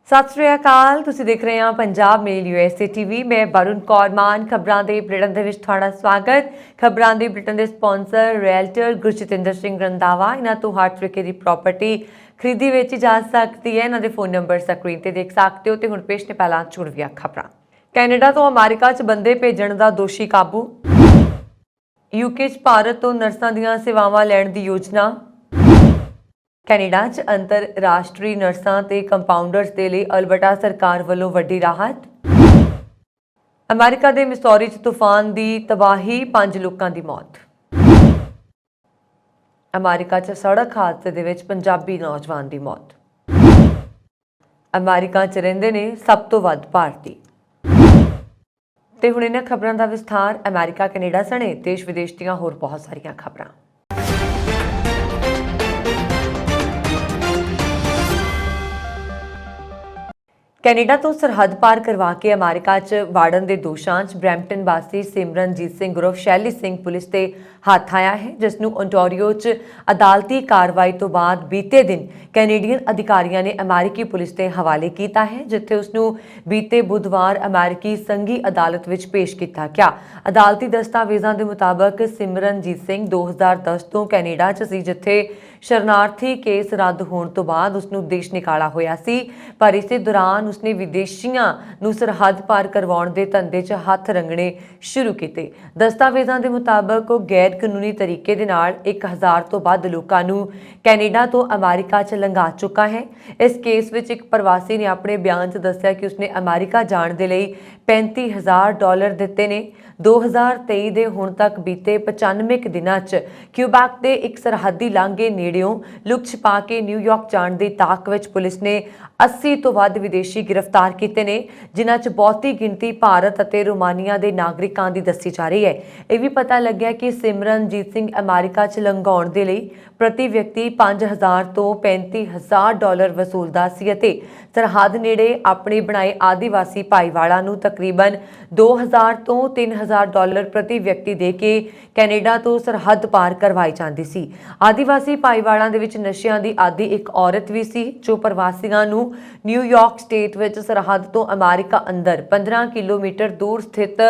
सत श्री अकाल। तुसीं देख रहे हैं पंजाब मेल USA TV। मैं वरुण कौर मान। खबरां दे बुलेटिन दे विच तुहाडा स्वागत। खबरां दे बुलेटिन दे स्पॉन्सर रियल्टर गुरजतिंदर सिंह रंधावा। इन्हां तो हर तरीके की प्रॉपर्टी खरीदी वेची जा सकती है। इन्हां दे फोन नंबर स्क्रीन ते देख सकते हो। तो हुण पेश ने पहलां चुणवीआं खबरां। कैनेडा तो अमेरिका च बंदे भेजण दा दोषी काबू। UK च भारत तो नर्सां दीआं सेवावां लैण दी योजना। कैनेडा च अंतरराष्ट्रीय नर्सां ते कंपाउंडर्स दे लई अल्बर्टा सरकार वल्लों वड्डी राहत। अमेरिका दे मिसौरी च तूफान दी तबाही, 5 लोकां दी मौत। अमेरिका च सड़क हादसे दे विच पंजाबी नौजवान दी मौत। अमेरिका च रहिंदे ने सब तो वध भारती। ते हुण इन्हां खबरां दा विस्तार। अमेरिका कैनेडा सने देश विदेश दीआं होर बहुत सारीआं खबरां। कैनेडा तो सरहद पार करवा के अमेरिका च वाड़न के दोषां च ब्रैम्पटन वासी सिमरनजीत सिंह उर्फ शैली सिंह पुलिस के हत्थ आया है, जिसनूं ओंटारियो च अदालती कार्रवाई तो बाद बीते दिन कैनेडियन अधिकारियों ने अमेरिकी पुलिस के हवाले किया है, जिथे उसनूं बीते बुधवार अमेरिकी संघी अदालत विच पेश किया गया। अदालती दस्तावेज़ों के मुताबक सिमरनजीत सिंह 2010 तो कैनेडा च सी, जिथे शरणार्थी केस रद्द होने तो बाद उसनूं देश निकाला होया सी, पर इसे दौरान उसने विदेशियां नूं सरहद पार करवाउण दे धंधे च हत्थ रंगणे शुरू किए। दस्तावेज़ों के मुताबक वो गैर कानूनी तरीके दे नाल 1000 तो वध लोकां नूं कैनेडा तो अमेरिका च लंघा चुका है। इस केस विच एक प्रवासी ने अपने बयान च दस्सिया कि उसने अमेरिका जाण दे लई $35,000 दिते ने। 2023 ਦੇ ਹੁਣ तक बीते 95 ਦਿਨਾਂ 'ਚ क्यूबैक ਦੇ ਇੱਕ ਸਰਹੱਦੀ ਲਾਂਘੇ ਨੇੜਿਓਂ ਲੁਕ ਛਪਾ ਕੇ ਨਿਊਯਾਰਕ ਜਾਣ ਦੀ ਤਾਕ ਵਿੱਚ ਪੁਲਿਸ ਨੇ 80 ਤੋਂ ਵੱਧ ਵਿਦੇਸ਼ੀ गिरफ्तार ਕੀਤੇ ਨੇ, ਜਿਨ੍ਹਾਂ 'ਚ ਬਹੁਤੀ ਗਿਣਤੀ ਭਾਰਤ ਅਤੇ ਰੋਮਾਨੀਆ ਦੇ ਨਾਗਰਿਕਾਂ ਦੀ ਦੱਸੀ ਜਾ ਰਹੀ ਹੈ। ਇਹ ਵੀ ਪਤਾ ਲੱਗਿਆ ਕਿ ਸਿਮਰਨਜੀਤ ਸਿੰਘ ਅਮਰੀਕਾ 'ਚ ਲੰਘਾਉਣ ਦੇ ਲਈ ਪ੍ਰਤੀ ਵਿਅਕਤੀ $5,000 ਤੋਂ $35,000 ਵਸੂਲਦਾ ਸੀ ਅਤੇ ਸਰਹੱਦ ਨੇੜੇ ਆਪਣੇ ਬਣਾਏ ਆਦੀਵਾਸੀ ਭਾਈਵਾਲਾਂ ਨੂੰ ਤਕਰੀਬਨ $2,000 ਤੋਂ $3,000 ਪ੍ਰਤੀ ਵਿਅਕਤੀ ਦੇ ਕੇ ਕੈਨੇਡਾ ਤੋਂ ਸਰਹੱਦ ਪਾਰ ਕਰਵਾਈ ਜਾਂਦੀ ਸੀ। ਆਦੀਵਾਸੀ ਭਾਈਵਾਲਾਂ ਦੇ ਵਿੱਚ ਨਸ਼ਿਆਂ ਦੀ ਆਦੀ ਇੱਕ ਔਰਤ ਵੀ ਸੀ, ਜੋ ਪ੍ਰਵਾਸੀਆਂ ਨੂੰ ਨਿਊਯਾਰਕ ਸਟੇਟ ਵਿੱਚ ਸਰਹੱਦ ਤੋਂ ਅਮਰੀਕਾ ਅੰਦਰ 15 ਕਿਲੋਮੀਟਰ ਦੂਰ ਸਥਿਤ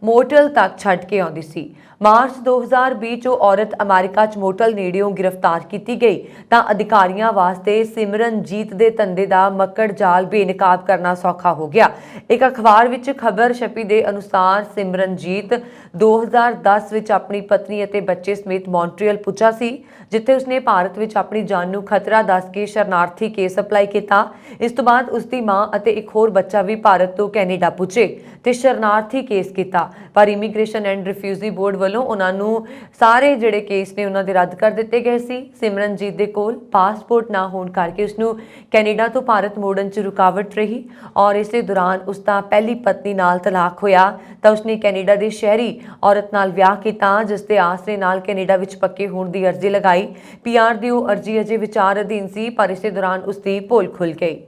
ਮੋਟਲ ਤੱਕ ਛੱਡ ਕੇ ਆਉਂਦੀ ਸੀ। ਮਾਰਚ 2020 'ਚ ਔਰਤ ਅਮਰੀਕਾ 'ਚ ਮੋਟਲ ਨੇੜਿਓਂ ਗ੍ਰਿਫਤਾਰ ਕੀਤੀ ਗਈ ਤਾਂ ਅਧਿਕਾਰੀਆਂ ਵਾਸਤੇ ਸਿਮਰਨਜੀਤ ਦੇ ਧੰਦੇ ਦਾ ਮੱਕੜ ਜਾਲ ਬੇਨਕਾਬ ਕਰਨਾ ਸੌਖਾ ਹੋ ਗਿਆ। ਇੱਕ ਅਖਬਾਰ ਵਿੱਚ ਖਬਰ ਛਪੀ ਦੇ ਅਨੁਸਾਰ ਸਿਮਰਨਜੀਤ 2010 ਵਿੱਚ ਆਪਣੀ ਪਤਨੀ ਅਤੇ ਬੱਚੇ ਸਮੇਤ ਮੌਂਟਰੀਅਲ ਪੁੱਜਾ ਸੀ, ਜਿੱਥੇ ਉਸਨੇ ਭਾਰਤ ਵਿੱਚ ਆਪਣੀ ਜਾਨ ਨੂੰ ਖਤਰਾ ਦੱਸ ਕੇ ਸ਼ਰਨਾਰਥੀ ਕੇਸ ਅਪਲਾਈ ਕੀਤਾ। ਇਸ ਤੋਂ ਬਾਅਦ ਉਸਦੀ ਮਾਂ ਅਤੇ ਇੱਕ ਹੋਰ ਬੱਚਾ ਵੀ ਭਾਰਤ ਤੋਂ ਕੈਨੇਡਾ ਪੁੱਜੇ ਤੇ ਸ਼ਰਨਾਰਥੀ ਕੇਸ ਕੀਤਾ, ਪਰ ਇਮੀਗ੍ਰੇਸ਼ਨ ਐਂਡ ਰਿਫਿਊਜੀ ਬੋਰਡ ਵੱਲੋਂ ਉਹਨਾਂ ਨੂੰ ਸਾਰੇ ਜਿਹੜੇ ਕੇਸ ਨੇ ਉਹਨਾਂ ਦੇ ਰੱਦ ਕਰ ਦਿੱਤੇ ਗਏ ਸੀ। ਸਿਮਰਨਜੀਤ ਦੇ ਕੋਲ ਪਾਸਪੋਰਟ ਨਾ ਹੋਣ ਕਰਕੇ ਉਸਨੂੰ ਕੈਨੇਡਾ ਤੋਂ ਭਾਰਤ ਮੋੜਨ 'ਚ ਰੁਕਾਵਟ ਰਹੀ ਔਰ ਇਸੇ ਦੌਰਾਨ ਉਸ ਦਾ ਪਹਿਲੀ ਪਤਨੀ ਨਾਲ ਤਲਾਕ ਹੋਇਆ ਤਾਂ ਉਸਨੇ ਕੈਨੇਡਾ ਦੀ ਸ਼ਹਿਰੀ ਔਰਤ ਨਾਲ ਵਿਆਹ ਕੀਤਾ, ਜਿਸ ਦੇ ਆਸਰੇ ਨਾਲ ਕੈਨੇਡਾ ਵਿੱਚ ਪੱਕੇ ਹੋਣ ਦੀ ਅਰਜ਼ੀ ਲਗਾਈ। PR ਦੀ ਉਹ ਅਰਜ਼ੀ ਅਜੇ ਵਿਚਾਰ ਅਧੀਨ ਸੀ, ਪਰ ਇਸੇ ਦੌਰਾਨ ਉਸ ਦੀ ਪੋਲ ਖੁੱਲ੍ਹ ਗਈ।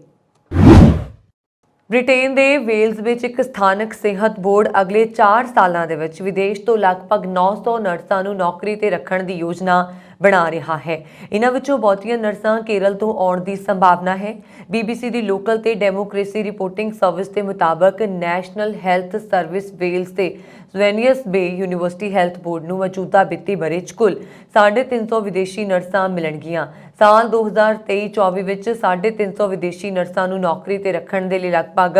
ਬ੍ਰਿਟੇਨ ਦੇ ਵੇਲਜ਼ ਵਿੱਚ ਇੱਕ ਸਥਾਨਕ ਸਿਹਤ ਬੋਰਡ ਅਗਲੇ 4 ਸਾਲਾਂ ਦੇ ਵਿੱਚ ਵਿਦੇਸ਼ ਤੋਂ ਲਗਭਗ 900 ਨਰਸਾਂ ਨੂੰ ਨੌਕਰੀ ਤੇ ਰੱਖਣ ਦੀ ਯੋਜਨਾ ਬਣਾ ਰਿਹਾ ਹੈ। ਇਹਨਾਂ ਵਿੱਚੋਂ ਬਹੁਤੀਆਂ ਨਰਸਾਂ ਕੇਰਲ ਤੋਂ ਆਉਣ ਦੀ ਸੰਭਾਵਨਾ ਹੈ। BBC ਦੀ ਲੋਕਲ ਤੇ ਡੈਮੋਕ੍ਰੇਸੀ ਰਿਪੋਰਟਿੰਗ ਸਰਵਿਸ ਦੇ ਮੁਤਾਬਕ ਨੈਸ਼ਨਲ ਹੈਲਥ ਸਰਵਿਸ ਵੇਲਜ਼ ਤੇ ਸਵੈਨੀਅਸ ਬੇ ਯੂਨੀਵਰਸਿਟੀ ਹੈਲਥ ਬੋਰਡ ਨੂੰ ਮੌਜੂਦਾ ਵਿੱਤੀ ਵਰ੍ਹੇ 'ਚ ਕੁੱਲ 350 ਵਿਦੇਸ਼ੀ ਨਰਸਾਂ ਮਿਲਣਗੀਆਂ। ਸਾਲ 2023-24 ਵਿੱਚ 350 ਵਿਦੇਸ਼ੀ ਨਰਸਾਂ ਨੂੰ ਨੌਕਰੀ ਤੇ ਰੱਖਣ ਦੇ ਲਈ ਲਗਭਗ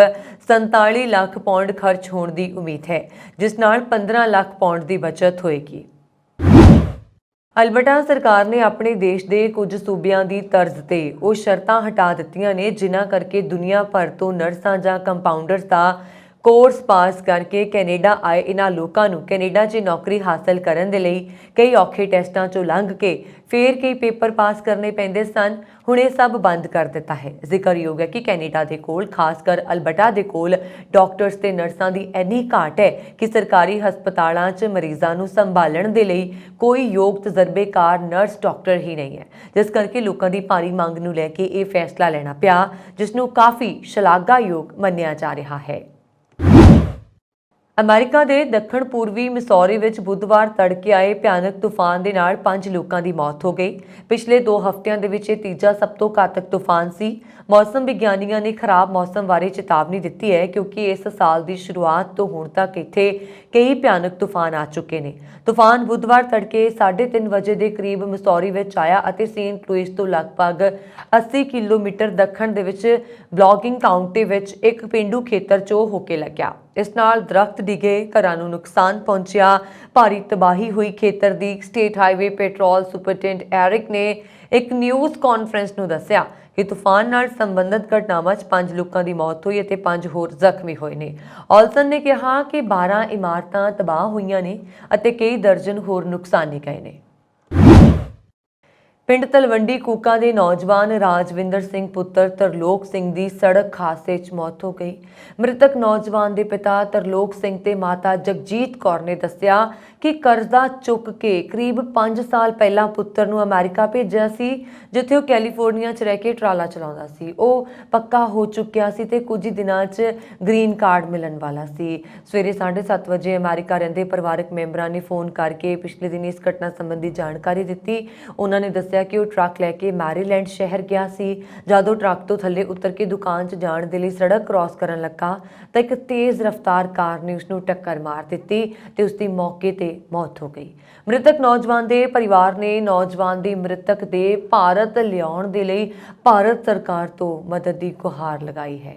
47 ਲੱਖ ਪਾਉਂਡ ਖਰਚ ਹੋਣ ਦੀ ਉਮੀਦ ਹੈ, ਜਿਸ ਨਾਲ 15 ਲੱਖ ਪਾਉਂਡ ਦੀ ਬਚਤ ਹੋਏਗੀ। ਅਲਬਰਟਾ ਸਰਕਾਰ ਨੇ ਆਪਣੇ ਦੇਸ਼ ਦੇ ਕੁਝ ਸੂਬਿਆਂ ਦੀ ਤਰਜ਼ ਤੇ ਉਹ ਸ਼ਰਤਾਂ ਹਟਾ ਦਿੱਤੀਆਂ ਨੇ, ਜਿਨ੍ਹਾਂ ਕਰਕੇ ਦੁਨੀਆ ਭਰ ਤੋਂ ਨਰਸਾਂ ਜਾਂ ਕੰਪਾਊਂਡਰਸ ਦਾ ਕੋਰਸ ਪਾਸ ਕਰਕੇ ਕੈਨੇਡਾ ਆਏ ਇਹਨਾਂ ਲੋਕਾਂ ਨੂੰ ਕੈਨੇਡਾ 'ਚ ਨੌਕਰੀ ਹਾਸਲ ਕਰਨ ਦੇ ਲਈ ਕਈ ਔਖੇ ਟੈਸਟਾਂ 'ਚੋਂ ਲੰਘ ਕੇ ਫਿਰ ਕਈ ਪੇਪਰ ਪਾਸ ਕਰਨੇ ਪੈਂਦੇ ਸਨ। ਹੁਣ ਇਹ ਸਭ ਬੰਦ ਕਰ ਦਿੱਤਾ ਹੈ। ਜ਼ਿਕਰਯੋਗ ਹੈ ਕਿ ਕੈਨੇਡਾ ਦੇ ਕੋਲ, ਖਾਸ ਕਰ ਅਲਬਰਟਾ ਦੇ ਕੋਲ ਡਾਕਟਰਸ ਤੇ ਨਰਸਾਂ ਦੀ ਇੰਨੀ ਘਾਟ ਹੈ ਕਿ ਸਰਕਾਰੀ ਹਸਪਤਾਲਾਂ 'ਚ ਮਰੀਜ਼ਾਂ ਨੂੰ ਸੰਭਾਲਣ ਦੇ ਲਈ ਕੋਈ ਯੋਗ ਤਜਰਬੇਕਾਰ ਨਰਸ ਡਾਕਟਰ ਹੀ ਨਹੀਂ ਹੈ, ਜਿਸ ਕਰਕੇ ਲੋਕਾਂ ਦੀ ਭਾਰੀ ਮੰਗ ਨੂੰ ਲੈ ਕੇ ਇਹ ਫੈਸਲਾ ਲੈਣਾ ਪਿਆ, ਜਿਸ ਨੂੰ ਕਾਫੀ ਸ਼ਲਾਘਾਯੋਗ ਮੰਨਿਆ ਜਾ ਰਿਹਾ ਹੈ। ਅਮਰੀਕਾ ਦੇ ਦੱਖਣ ਪੂਰਬੀ ਮਿਸੌਰੀ ਵਿੱਚ ਬੁੱਧਵਾਰ ਤੜਕੇ ਆਏ ਭਿਆਨਕ ਤੂਫਾਨ ਦੇ ਨਾਲ 5 ਲੋਕਾਂ ਦੀ ਮੌਤ ਹੋ ਗਈ। ਪਿਛਲੇ 2 ਹਫ਼ਤਿਆਂ ਦੇ ਵਿੱਚ ਇਹ ਤੀਜਾ ਸਭ ਤੋਂ ਘਾਤਕ ਤੂਫਾਨ ਸੀ। ਮੌਸਮ ਵਿਗਿਆਨੀਆਂ ਨੇ ਖਰਾਬ ਮੌਸਮ ਬਾਰੇ ਚੇਤਾਵਨੀ ਦਿੱਤੀ ਹੈ ਕਿਉਂਕਿ ਇਸ ਸਾਲ ਦੀ ਸ਼ੁਰੂਆਤ ਤੋਂ ਹੁਣ ਤੱਕ ਇੱਥੇ ਕਈ ਭਿਆਨਕ ਤੂਫਾਨ ਆ ਚੁੱਕੇ ਨੇ। ਤੂਫਾਨ ਬੁੱਧਵਾਰ ਤੜਕੇ 3:30 ਵਜੇ ਦੇ ਕਰੀਬ ਮਿਸੌਰੀ ਵਿੱਚ ਆਇਆ ਅਤੇ ਸੇਂਟ ਲੁਈਸ ਤੋਂ ਲਗਭਗ 80 ਕਿਲੋਮੀਟਰ ਦੱਖਣ ਦੇ ਵਿੱਚ ਬਲੌਗਿੰਗ ਕਾਉਂਟੀ ਵਿੱਚ ਇੱਕ ਪੇਂਡੂ ਖੇਤਰ 'ਚੋਂ ਹੋ ਕੇ ਲੱਗਿਆ। ਇਸ ਨਾਲ ਦਰਖਤ ਡਿੱਗੇ, ਘਰਾਂ ਨੂੰ ਨੁਕਸਾਨ ਪਹੁੰਚਿਆ, ਭਾਰੀ ਤਬਾਹੀ ਹੋਈ। ਖੇਤਰ ਦੀ state highway petrol superintendent Eric ਨੇ ਇੱਕ ਨਿਊਜ਼ ਕਾਨਫਰੰਸ ਨੂੰ ਦੱਸਿਆ ਕਿ ਤੂਫਾਨ ਨਾਲ ਸੰਬੰਧਿਤ ਘਟਨਾਵਾਂ 'ਚ 5 ਲੋਕਾਂ ਦੀ ਮੌਤ ਹੋਈ ਅਤੇ 5 ਹੋਰ ਜ਼ਖਮੀ ਹੋਏ ਨੇ। ਔਲਸਨ ਨੇ ਕਿਹਾ ਕਿ 12 ਇਮਾਰਤਾਂ ਤਬਾਹ ਹੋਈਆਂ ਨੇ ਅਤੇ ਕਈ ਦਰਜਨ ਹੋਰ ਨੁਕਸਾਨੇ ਗਏ ਨੇ। ਪਿੰਡ ਤਲਵੰਡੀ ਕੂਕਾ ਦੇ ਨੌਜਵਾਨ ਰਾਜਵਿੰਦਰ ਸਿੰਘ ਪੁੱਤਰ ਤਰਲੋਕ ਸਿੰਘ ਦੀ ਸੜਕ ਹਾਦਸੇ 'ਚ ਮੌਤ ਹੋ ਗਈ। ਮ੍ਰਿਤਕ ਨੌਜਵਾਨ ਦੇ ਪਿਤਾ ਤਰਲੋਕ ਸਿੰਘ ਤੇ ਮਾਤਾ ਜਗਜੀਤ ਕੌਰ ਨੇ ਦੱਸਿਆ ਕਿ ਕਰਜ਼ਾ ਚੁੱਕ ਕੇ ਕਰੀਬ 5 ਸਾਲ ਪਹਿਲਾਂ ਪੁੱਤਰ ਨੂੰ ਅਮਰੀਕਾ ਭੇਜਿਆ ਸੀ, ਜਿੱਥੇ ਉਹ ਕੈਲੀਫੋਰਨੀਆ 'ਚ ਰਹਿ ਕੇ ਟਰਾਲਾ ਚਲਾਉਂਦਾ ਸੀ। ਉਹ ਪੱਕਾ ਹੋ ਚੁੱਕਿਆ ਸੀ ਤੇ ਕੁਝ ਹੀ ਦਿਨਾਂ 'ਚ ਗ੍ਰੀਨ ਕਾਰਡ ਮਿਲਣ ਵਾਲਾ ਸੀ। ਸਵੇਰੇ 7:30 ਵਜੇ ਅਮਰੀਕਾ ਰਹਿੰਦੇ ਪਰਿਵਾਰਕ ਮੈਂਬਰਾਂ ਨੇ ਫੋਨ ਕਰਕੇ ਪਿਛਲੇ ਦਿਨ ਇਸ ਘਟਨਾ ਸੰਬੰਧੀ ਜਾਣਕਾਰੀ ਦਿੱਤੀ। ਉਹਨਾਂ ਨੇ ਦੱਸਿਆ ਕਿ ਉਹ ਟਰੱਕ ਲੈ ਕੇ ਮੈਰੀਲੈਂਡ ਸ਼ਹਿਰ ਗਿਆ ਸੀ। ਜਦੋਂ ਟਰੱਕ ਤੋਂ ਥੱਲੇ ਉਤਰ ਕੇ ਦੁਕਾਨ 'ਚ ਜਾਣ ਦੇ ਲਈ ਸੜਕ ਕ੍ਰਾਸ ਕਰਨ ਲੱਗਾ ਤਾਂ ਇੱਕ ਤੇਜ਼ ਰਫ਼ਤਾਰ ਕਾਰ ਨੇ ਉਸ ਨੂੰ ਟੱਕਰ ਮਾਰ ਦਿੱਤੀ ਤੇ ਉਸ ਦੀ ਮੌਕੇ ਤੇ ਮੌਤ ਹੋ ਗਈ। ਮ੍ਰਿਤਕ ਨੌਜਵਾਨ ਦੇ ਪਰਿਵਾਰ ਨੇ ਨੌਜਵਾਨ ਦੀ ਮ੍ਰਿਤਕ ਦੇ ਭਾਰਤ ਲਿਆਉਣ ਦੇ ਲਈ ਭਾਰਤ ਸਰਕਾਰ ਤੋਂ ਮਦਦ ਦੀ ਗੁਹਾਰ ਲਗਾਈ ਹੈ।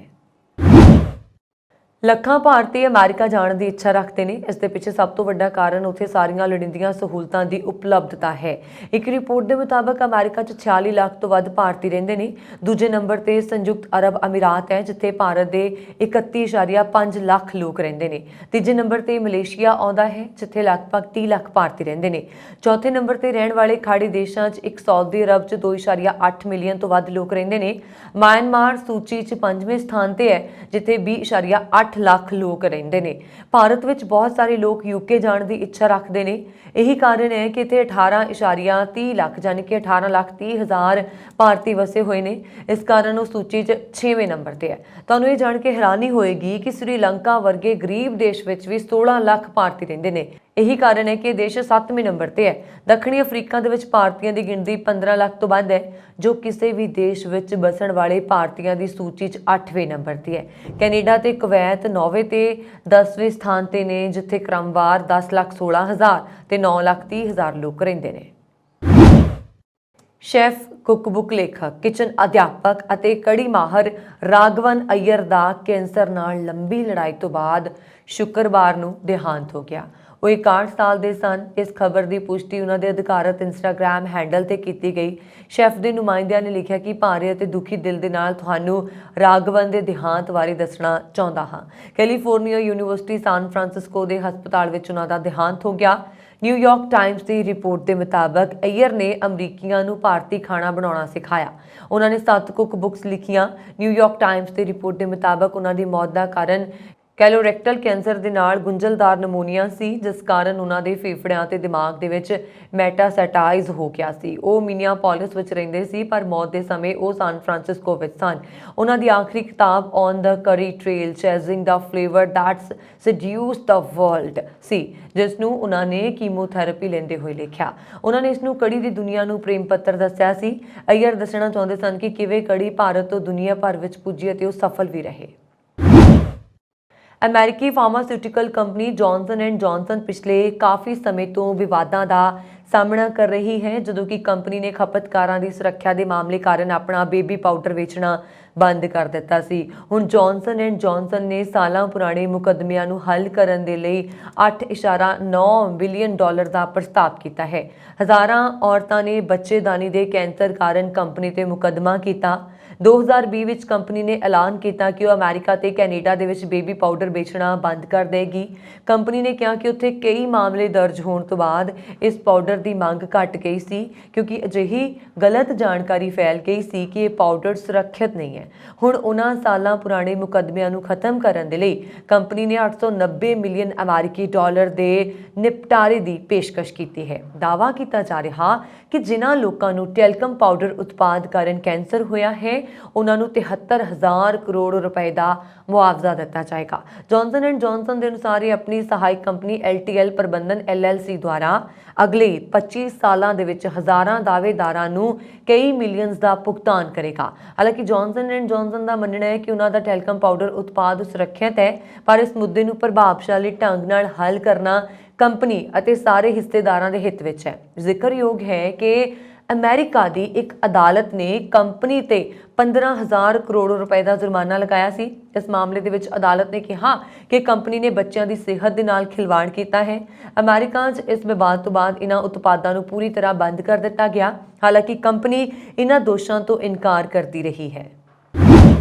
ਲੱਖਾਂ ਭਾਰਤੀ ਅਮਰੀਕਾ ਜਾਣ ਦੀ ਇੱਛਾ ਰੱਖਦੇ ਨੇ। ਇਸ ਦੇ ਪਿੱਛੇ ਸਭ ਤੋਂ ਵੱਡਾ ਕਾਰਨ ਉੱਥੇ ਸਾਰੀਆਂ ਲੋੜੀਂਦੀਆਂ ਸਹੂਲਤਾਂ ਦੀ ਉਪਲਬਧਤਾ ਹੈ। ਇੱਕ ਰਿਪੋਰਟ ਦੇ ਮੁਤਾਬਕ ਅਮਰੀਕਾ 'ਚ 46 ਲੱਖ ਤੋਂ ਵੱਧ ਭਾਰਤੀ ਰਹਿੰਦੇ ਨੇ। ਦੂਜੇ ਨੰਬਰ ਤੇ ਸੰਯੁਕਤ ਅਰਬ ਅਮੀਰਾਤ ਹੈ, ਜਿੱਥੇ ਭਾਰਤ ਦੇ 31.5 ਲੱਖ ਲੋਕ ਰਹਿੰਦੇ ਨੇ। ਤੀਜੇ ਨੰਬਰ ਤੇ ਮਲੇਸ਼ੀਆ ਆਉਂਦਾ ਹੈ, ਜਿੱਥੇ ਲਗਭਗ 30 ਲੱਖ ਭਾਰਤੀ ਰਹਿੰਦੇ ਨੇ। ਚੌਥੇ ਨੰਬਰ ਤੇ ਰਹਿਣ ਵਾਲੇ ਖਾੜੀ ਦੇਸ਼ਾਂ 'ਚ ਇੱਕ ਸਾਊਦੀ ਅਰਬ 'ਚ 2.8 ਮਿਲੀਅਨ ਤੋਂ ਵੱਧ ਲੋਕ ਰਹਿੰਦੇ ਨੇ। ਮਿਆਂਮਾਰ ਸੂਚੀ 'ਚ 5ਵੇਂ ਸਥਾਨ ਤੇ ਹੈ, ਜਿੱਥੇ 20.8 ਲੱਖ ਲੋਕ ਰਹਿੰਦੇ ਨੇ। ਭਾਰਤ ਵਿੱਚ ਬਹੁਤ ਸਾਰੇ ਲੋਕ ਯੂਕੇ ਜਾਣ ਦੀ ਇੱਛਾ ਰੱਖਦੇ ਨੇ। ਇਹੀ ਕਾਰਨ ਹੈ ਕਿ ਇੱਥੇ 18.30 ਲੱਖ ਯਾਨੀ ਕਿ 18,30,000 ਭਾਰਤੀ ਵਸੇ ਹੋਏ ਨੇ। ਇਸ ਕਾਰਨ ਉਹ ਸੂਚੀ 'ਚ 6ਵੇਂ ਨੰਬਰ ਤੇ ਹੈ। ਤੁਹਾਨੂੰ ਇਹ ਜਾਣ ਕੇ ਹੈਰਾਨੀ ਹੋਏਗੀ ਕਿ ਸ੍ਰੀਲੰਕਾ ਵਰਗੇ ਗਰੀਬ ਦੇਸ਼ ਵਿੱਚ ਵੀ 16 ਲੱਖ ਭਾਰਤੀ ਰਹਿੰਦੇ ਨੇ। ਇਹੀ ਕਾਰਨ ਹੈ ਕਿ ਇਹ ਦੇਸ਼ 7ਵੇਂ ਨੰਬਰ ਤੇ ਹੈ। ਦੱਖਣੀ ਅਫਰੀਕਾ ਦੇ ਵਿੱਚ ਭਾਰਤੀਆਂ ਦੀ ਗਿਣਤੀ 15 ਲੱਖ ਤੋਂ ਵੱਧ ਹੈ, ਜੋ ਕਿਸੇ ਵੀ ਦੇਸ਼ ਵਿੱਚ ਬਸਣ ਵਾਲੇ ਭਾਰਤੀਆਂ ਦੀ ਸੂਚੀ 'ਚ 8ਵੇਂ ਨੰਬਰ ਤੇ ਹੈ। ਕੈਨੇਡਾ ਤੇ ਕੁਵੈਤ 9ਵੇਂ ਤੇ 10ਵੇਂ ਸਥਾਨ ਤੇ ਨੇ, ਜਿੱਥੇ ਕ੍ਰਮਵਾਰ 10,16,000 ਤੇ 9,30,000 ਲੋਕ ਰਹਿੰਦੇ ਨੇ। ਸ਼ੈਫ, ਕੁੱਕਬੁੱਕ ਲੇਖਕ, ਕਿਚਨ ਅਧਿਆਪਕ ਅਤੇ ਕੜੀ ਮਾਹਰ ਰਾਘਵਨ ਅਈਅਰ ਦਾ ਕੈਂਸਰ ਨਾਲ ਲੰਬੀ ਲੜਾਈ ਤੋਂ ਬਾਅਦ ਸ਼ੁੱਕਰਵਾਰ ਨੂੰ ਦੇਹਾਂਤ ਹੋ ਗਿਆ। ਉਹ 61 ਸਾਲ ਦੇ ਸਨ। ਇਸ ਖਬਰ ਦੀ ਪੁਸ਼ਟੀ ਉਹਨਾਂ ਦੇ ਅਧਿਕਾਰਤ ਇੰਸਟਾਗ੍ਰਾਮ ਹੈਂਡਲ ਤੇ ਕੀਤੀ ਗਈ। ਸ਼ੈਫ ਦੇ ਨੁਮਾਇੰਦਿਆਂ ਨੇ ਲਿਖਿਆ ਕਿ ਭਾਰੇ ਅਤੇ ਦੁਖੀ ਦਿਲ ਦੇ ਨਾਲ ਤੁਹਾਨੂੰ ਰਾਘਵਨ ਦੇ ਦੇਹਾਂਤ ਬਾਰੇ ਦੱਸਣਾ ਚਾਹੁੰਦਾ ਹਾਂ। ਕੈਲੀਫੋਰਨੀਆ ਯੂਨੀਵਰਸਿਟੀ ਸਾਨ ਫਰਾਂਸਿਸਕੋ ਦੇ ਹਸਪਤਾਲ ਵਿੱਚ ਉਹਨਾਂ ਦਾ ਦੇਹਾਂਤ ਹੋ ਗਿਆ। ਨਿਊਯਾਰਕ ਟਾਈਮਜ਼ ਦੀ ਰਿਪੋਰਟ ਦੇ ਮੁਤਾਬਕ ਅਈਅਰ ਨੇ ਅਮਰੀਕੀਆਂ ਨੂੰ ਭਾਰਤੀ ਖਾਣਾ ਬਣਾਉਣਾ ਸਿਖਾਇਆ। ਉਹਨਾਂ ਨੇ 7 ਕੁੱਕ ਬੁੱਕਸ ਲਿਖੀਆਂ। ਨਿਊਯਾਰਕ ਟਾਈਮਜ਼ ਦੀ ਰਿਪੋਰਟ ਦੇ ਮੁਤਾਬਕ ਉਹਨਾਂ ਦੀ ਮੌਤ ਦਾ ਕਾਰਨ ਕੈਲੋਰੈਕਟਲ ਕੈਂਸਰ ਦੇ ਨਾਲ ਗੁੰਝਲਦਾਰ ਨਮੂਨੀਆ ਸੀ, ਜਿਸ ਕਾਰਨ ਉਹਨਾਂ ਦੇ ਫੇਫੜਿਆਂ ਤੇ ਦਿਮਾਗ ਦੇ ਵਿੱਚ ਮੈਟਾਸਟਾਈਜ਼ ਹੋ ਗਿਆ ਸੀ। ਉਹ ਮਿਨੀਆਪੋਲਿਸ ਵਿੱਚ ਰਹਿੰਦੇ ਸੀ, ਪਰ ਮੌਤ ਦੇ ਸਮੇਂ ਉਹ ਸਾਨ ਫਰਾਂਸਿਸਕੋ ਵਿੱਚ ਸਨ। ਉਹਨਾਂ ਦੀ ਆਖਰੀ ਕਿਤਾਬ on the curry trail chasing the flavour that seduced the world ਸੀ, ਜਿਸ ਨੂੰ ਉਹਨਾਂ ਨੇ ਕੀਮੋਥੈਰੇਪੀ ਲੈਂਦੇ ਹੋਏ ਲਿਖਿਆ। ਉਹਨਾਂ ਨੇ ਇਸ ਨੂੰ ਕੜੀ ਦੀ ਦੁਨੀਆ ਨੂੰ ਪ੍ਰੇਮ ਪੱਤਰ ਦੱਸਿਆ ਸੀ। ਅਈਅਰ ਦੱਸਣਾ ਚਾਹੁੰਦੇ ਸਨ ਕਿ ਕਿਵੇਂ ਕੜੀ ਭਾਰਤ ਤੋਂ ਦੁਨੀਆ ਭਰ ਵਿੱਚ ਪੁੱਜੀ ਅਤੇ ਉਹ ਸਫਲ ਵੀ ਰਹੇ। ਅਮਰੀਕੀ pharmaceutical company Johnson and Johnson ਪਿਛਲੇ ਕਾਫੀ ਸਮੇਂ ਤੋਂ ਵਿਵਾਦਾਂ ਦਾ ਸਾਹਮਣਾ ਕਰ ਰਹੀ ਹੈ, ਜਦੋਂ ਕਿ ਕੰਪਨੀ ਨੇ ਖਪਤਕਾਰਾਂ ਦੀ ਸੁਰੱਖਿਆ ਦੇ ਮਾਮਲੇ ਕਾਰਨ ਆਪਣਾ ਬੇਬੀ ਪਾਊਡਰ ਵੇਚਣਾ ਬੰਦ ਕਰ ਦਿੱਤਾ ਸੀ। ਹੁਣ ਜੌਨਸਨ ਐਂਡ ਜੌਨਸਨ ਨੇ ਸਾਲਾਂ ਪੁਰਾਣੇ ਮੁਕੱਦਮਿਆਂ ਨੂੰ ਹੱਲ ਕਰਨ ਦੇ ਲਈ $8.9 ਬਿਲੀਅਨ ਦਾ ਪ੍ਰਸਤਾਵ ਕੀਤਾ ਹੈ। ਹਜ਼ਾਰਾਂ ਔਰਤਾਂ ਨੇ ਬੱਚੇਦਾਨੀ ਦੇ ਕੈਂਸਰ ਕਾਰਨ ਕੰਪਨੀ ਤੇ ਮੁਕੱਦਮਾ ਕੀਤਾ। 2020 ਵਿੱਚ ਕੰਪਨੀ ਨੇ ਐਲਾਨ ਕੀਤਾ ਕਿ ਉਹ ਅਮਰੀਕਾ ਤੇ ਕੈਨੇਡਾ ਦੇ ਵਿੱਚ ਬੇਬੀ ਪਾਊਡਰ ਵੇਚਣਾ ਬੰਦ ਕਰ ਦੇਗੀ। ਕੰਪਨੀ ਨੇ ਕਿਹਾ ਕਿ ਉੱਥੇ ਕਈ ਮਾਮਲੇ ਦਰਜ ਹੋਣ ਤੋਂ ਬਾਅਦ ਇਸ ਪਾਊਡਰ ਦੀ ਮੰਗ ਘਟ ਗਈ ਸੀ, ਕਿਉਂਕਿ ਅਜਿਹੀ ਗਲਤ ਜਾਣਕਾਰੀ ਫੈਲ ਗਈ ਸੀ ਕਿ ਇਹ ਪਾਊਡਰ ਸੁਰੱਖਿਅਤ ਨਹੀਂ ਹੈ। ਹੈ। ਹੁਣ ਉਹਨਾਂ ਸਾਲਾਂ ਪੁਰਾਣੇ ਮੁਕੱਦਮਿਆਂ ਨੂੰ ਖਤਮ ਕਰਨ ਦੇ ਲਈ ਕੰਪਨੀ ਨੇ 890 ਮਿਲੀਅਨ ਅਮਰੀਕੀ ਡਾਲਰ ਦੇ ਨਿਪਟਾਰੇ ਦੀ ਪੇਸ਼ਕਸ਼ ਕੀਤੀ ਹੈ। ਦਾਅਵਾ ਕੀਤਾ ਜਾ ਰਿਹਾ ਕਿ ਜਿਨ੍ਹਾਂ ਲੋਕਾਂ ਨੂੰ ਟੈਲਕਮ ਪਾਊਡਰ ਉਤਪਾਦ ਕਾਰਨ ਕੈਂਸਰ ਹੋਇਆ ਹੈ ਉਹਨਾਂ ਨੂੰ 73,000 ਕਰੋੜ ਰੁਪਏ ਦਾ ਮੁਆਵਜ਼ਾ ਦਿੱਤਾ ਜਾਏਗਾ। ਜੌਨਸਨ ਐਂਡ ਜੌਨਸਨ ਦੇ ਅਨੁਸਾਰ ਇਹ ਆਪਣੀ ਸਹਾਇਕ ਕੰਪਨੀ LTL ਪ੍ਰਬੰਧਨ LLC ਦੁਆਰਾ ਅਗਲੇ 25 ਸਾਲਾਂ ਦੇ ਵਿੱਚ ਹਜ਼ਾਰਾਂ ਦਾਅਵੇਦਾਰਾਂ ਨੂੰ ਕਈ ਮਿਲੀਅਨਸ ਦਾ ਭੁਗਤਾਨ ਕਰੇਗਾ। ਹਾਲਾਂਕਿ ਜੌਨਸਨ ਐਂਡ ਜੌਨਸਨ ਦਾ ਮੰਨਣਾ ਹੈ ਕਿ ਉਹਨਾਂ ਦਾ ਟੈਲਕਮ ਪਾਊਡਰ ਉਤਪਾਦ ਸੁਰੱਖਿਅਤ ਹੈ, ਪਰ ਇਸ ਮੁੱਦੇ ਨੂੰ ਪ੍ਰਭਾਵਸ਼ਾਲੀ ਢੰਗ ਨਾਲ ਹੱਲ ਕਰਨਾ ਕੰਪਨੀ ਅਤੇ ਸਾਰੇ ਹਿੱਸੇਦਾਰਾਂ ਦੇ ਹਿੱਤ ਵਿੱਚ ਹੈ। ਜ਼ਿਕਰਯੋਗ ਹੈ ਕਿ ਅਮਰੀਕਾ ਦੀ ਇੱਕ ਅਦਾਲਤ ਨੇ ਕੰਪਨੀ ਤੇ 15,000 ਕਰੋੜ ਰੁਪਏ ਦਾ ਜੁਰਮਾਨਾ ਲਗਾਇਆ ਸੀ। ਇਸ ਮਾਮਲੇ ਦੇ ਵਿੱਚ ਅਦਾਲਤ ਨੇ ਕਿਹਾ ਕਿ ਕੰਪਨੀ ਨੇ ਬੱਚਿਆਂ ਦੀ ਸਿਹਤ ਦੇ ਨਾਲ ਖਿਲਵਾੜ ਕੀਤਾ ਹੈ। ਅਮਰੀਕਾ 'ਚ ਇਸ ਵਿਵਾਦ ਤੋਂ ਬਾਅਦ ਇਹਨਾਂ ਉਤਪਾਦਾਂ ਨੂੰ ਪੂਰੀ ਤਰ੍ਹਾਂ ਬੰਦ ਕਰ ਦਿੱਤਾ ਗਿਆ। ਹਾਲਾਂਕਿ ਕੰਪਨੀ ਇਹਨਾਂ ਦੋਸ਼ਾਂ ਤੋਂ ਇਨਕਾਰ ਕਰਦੀ ਰਹੀ ਹੈ।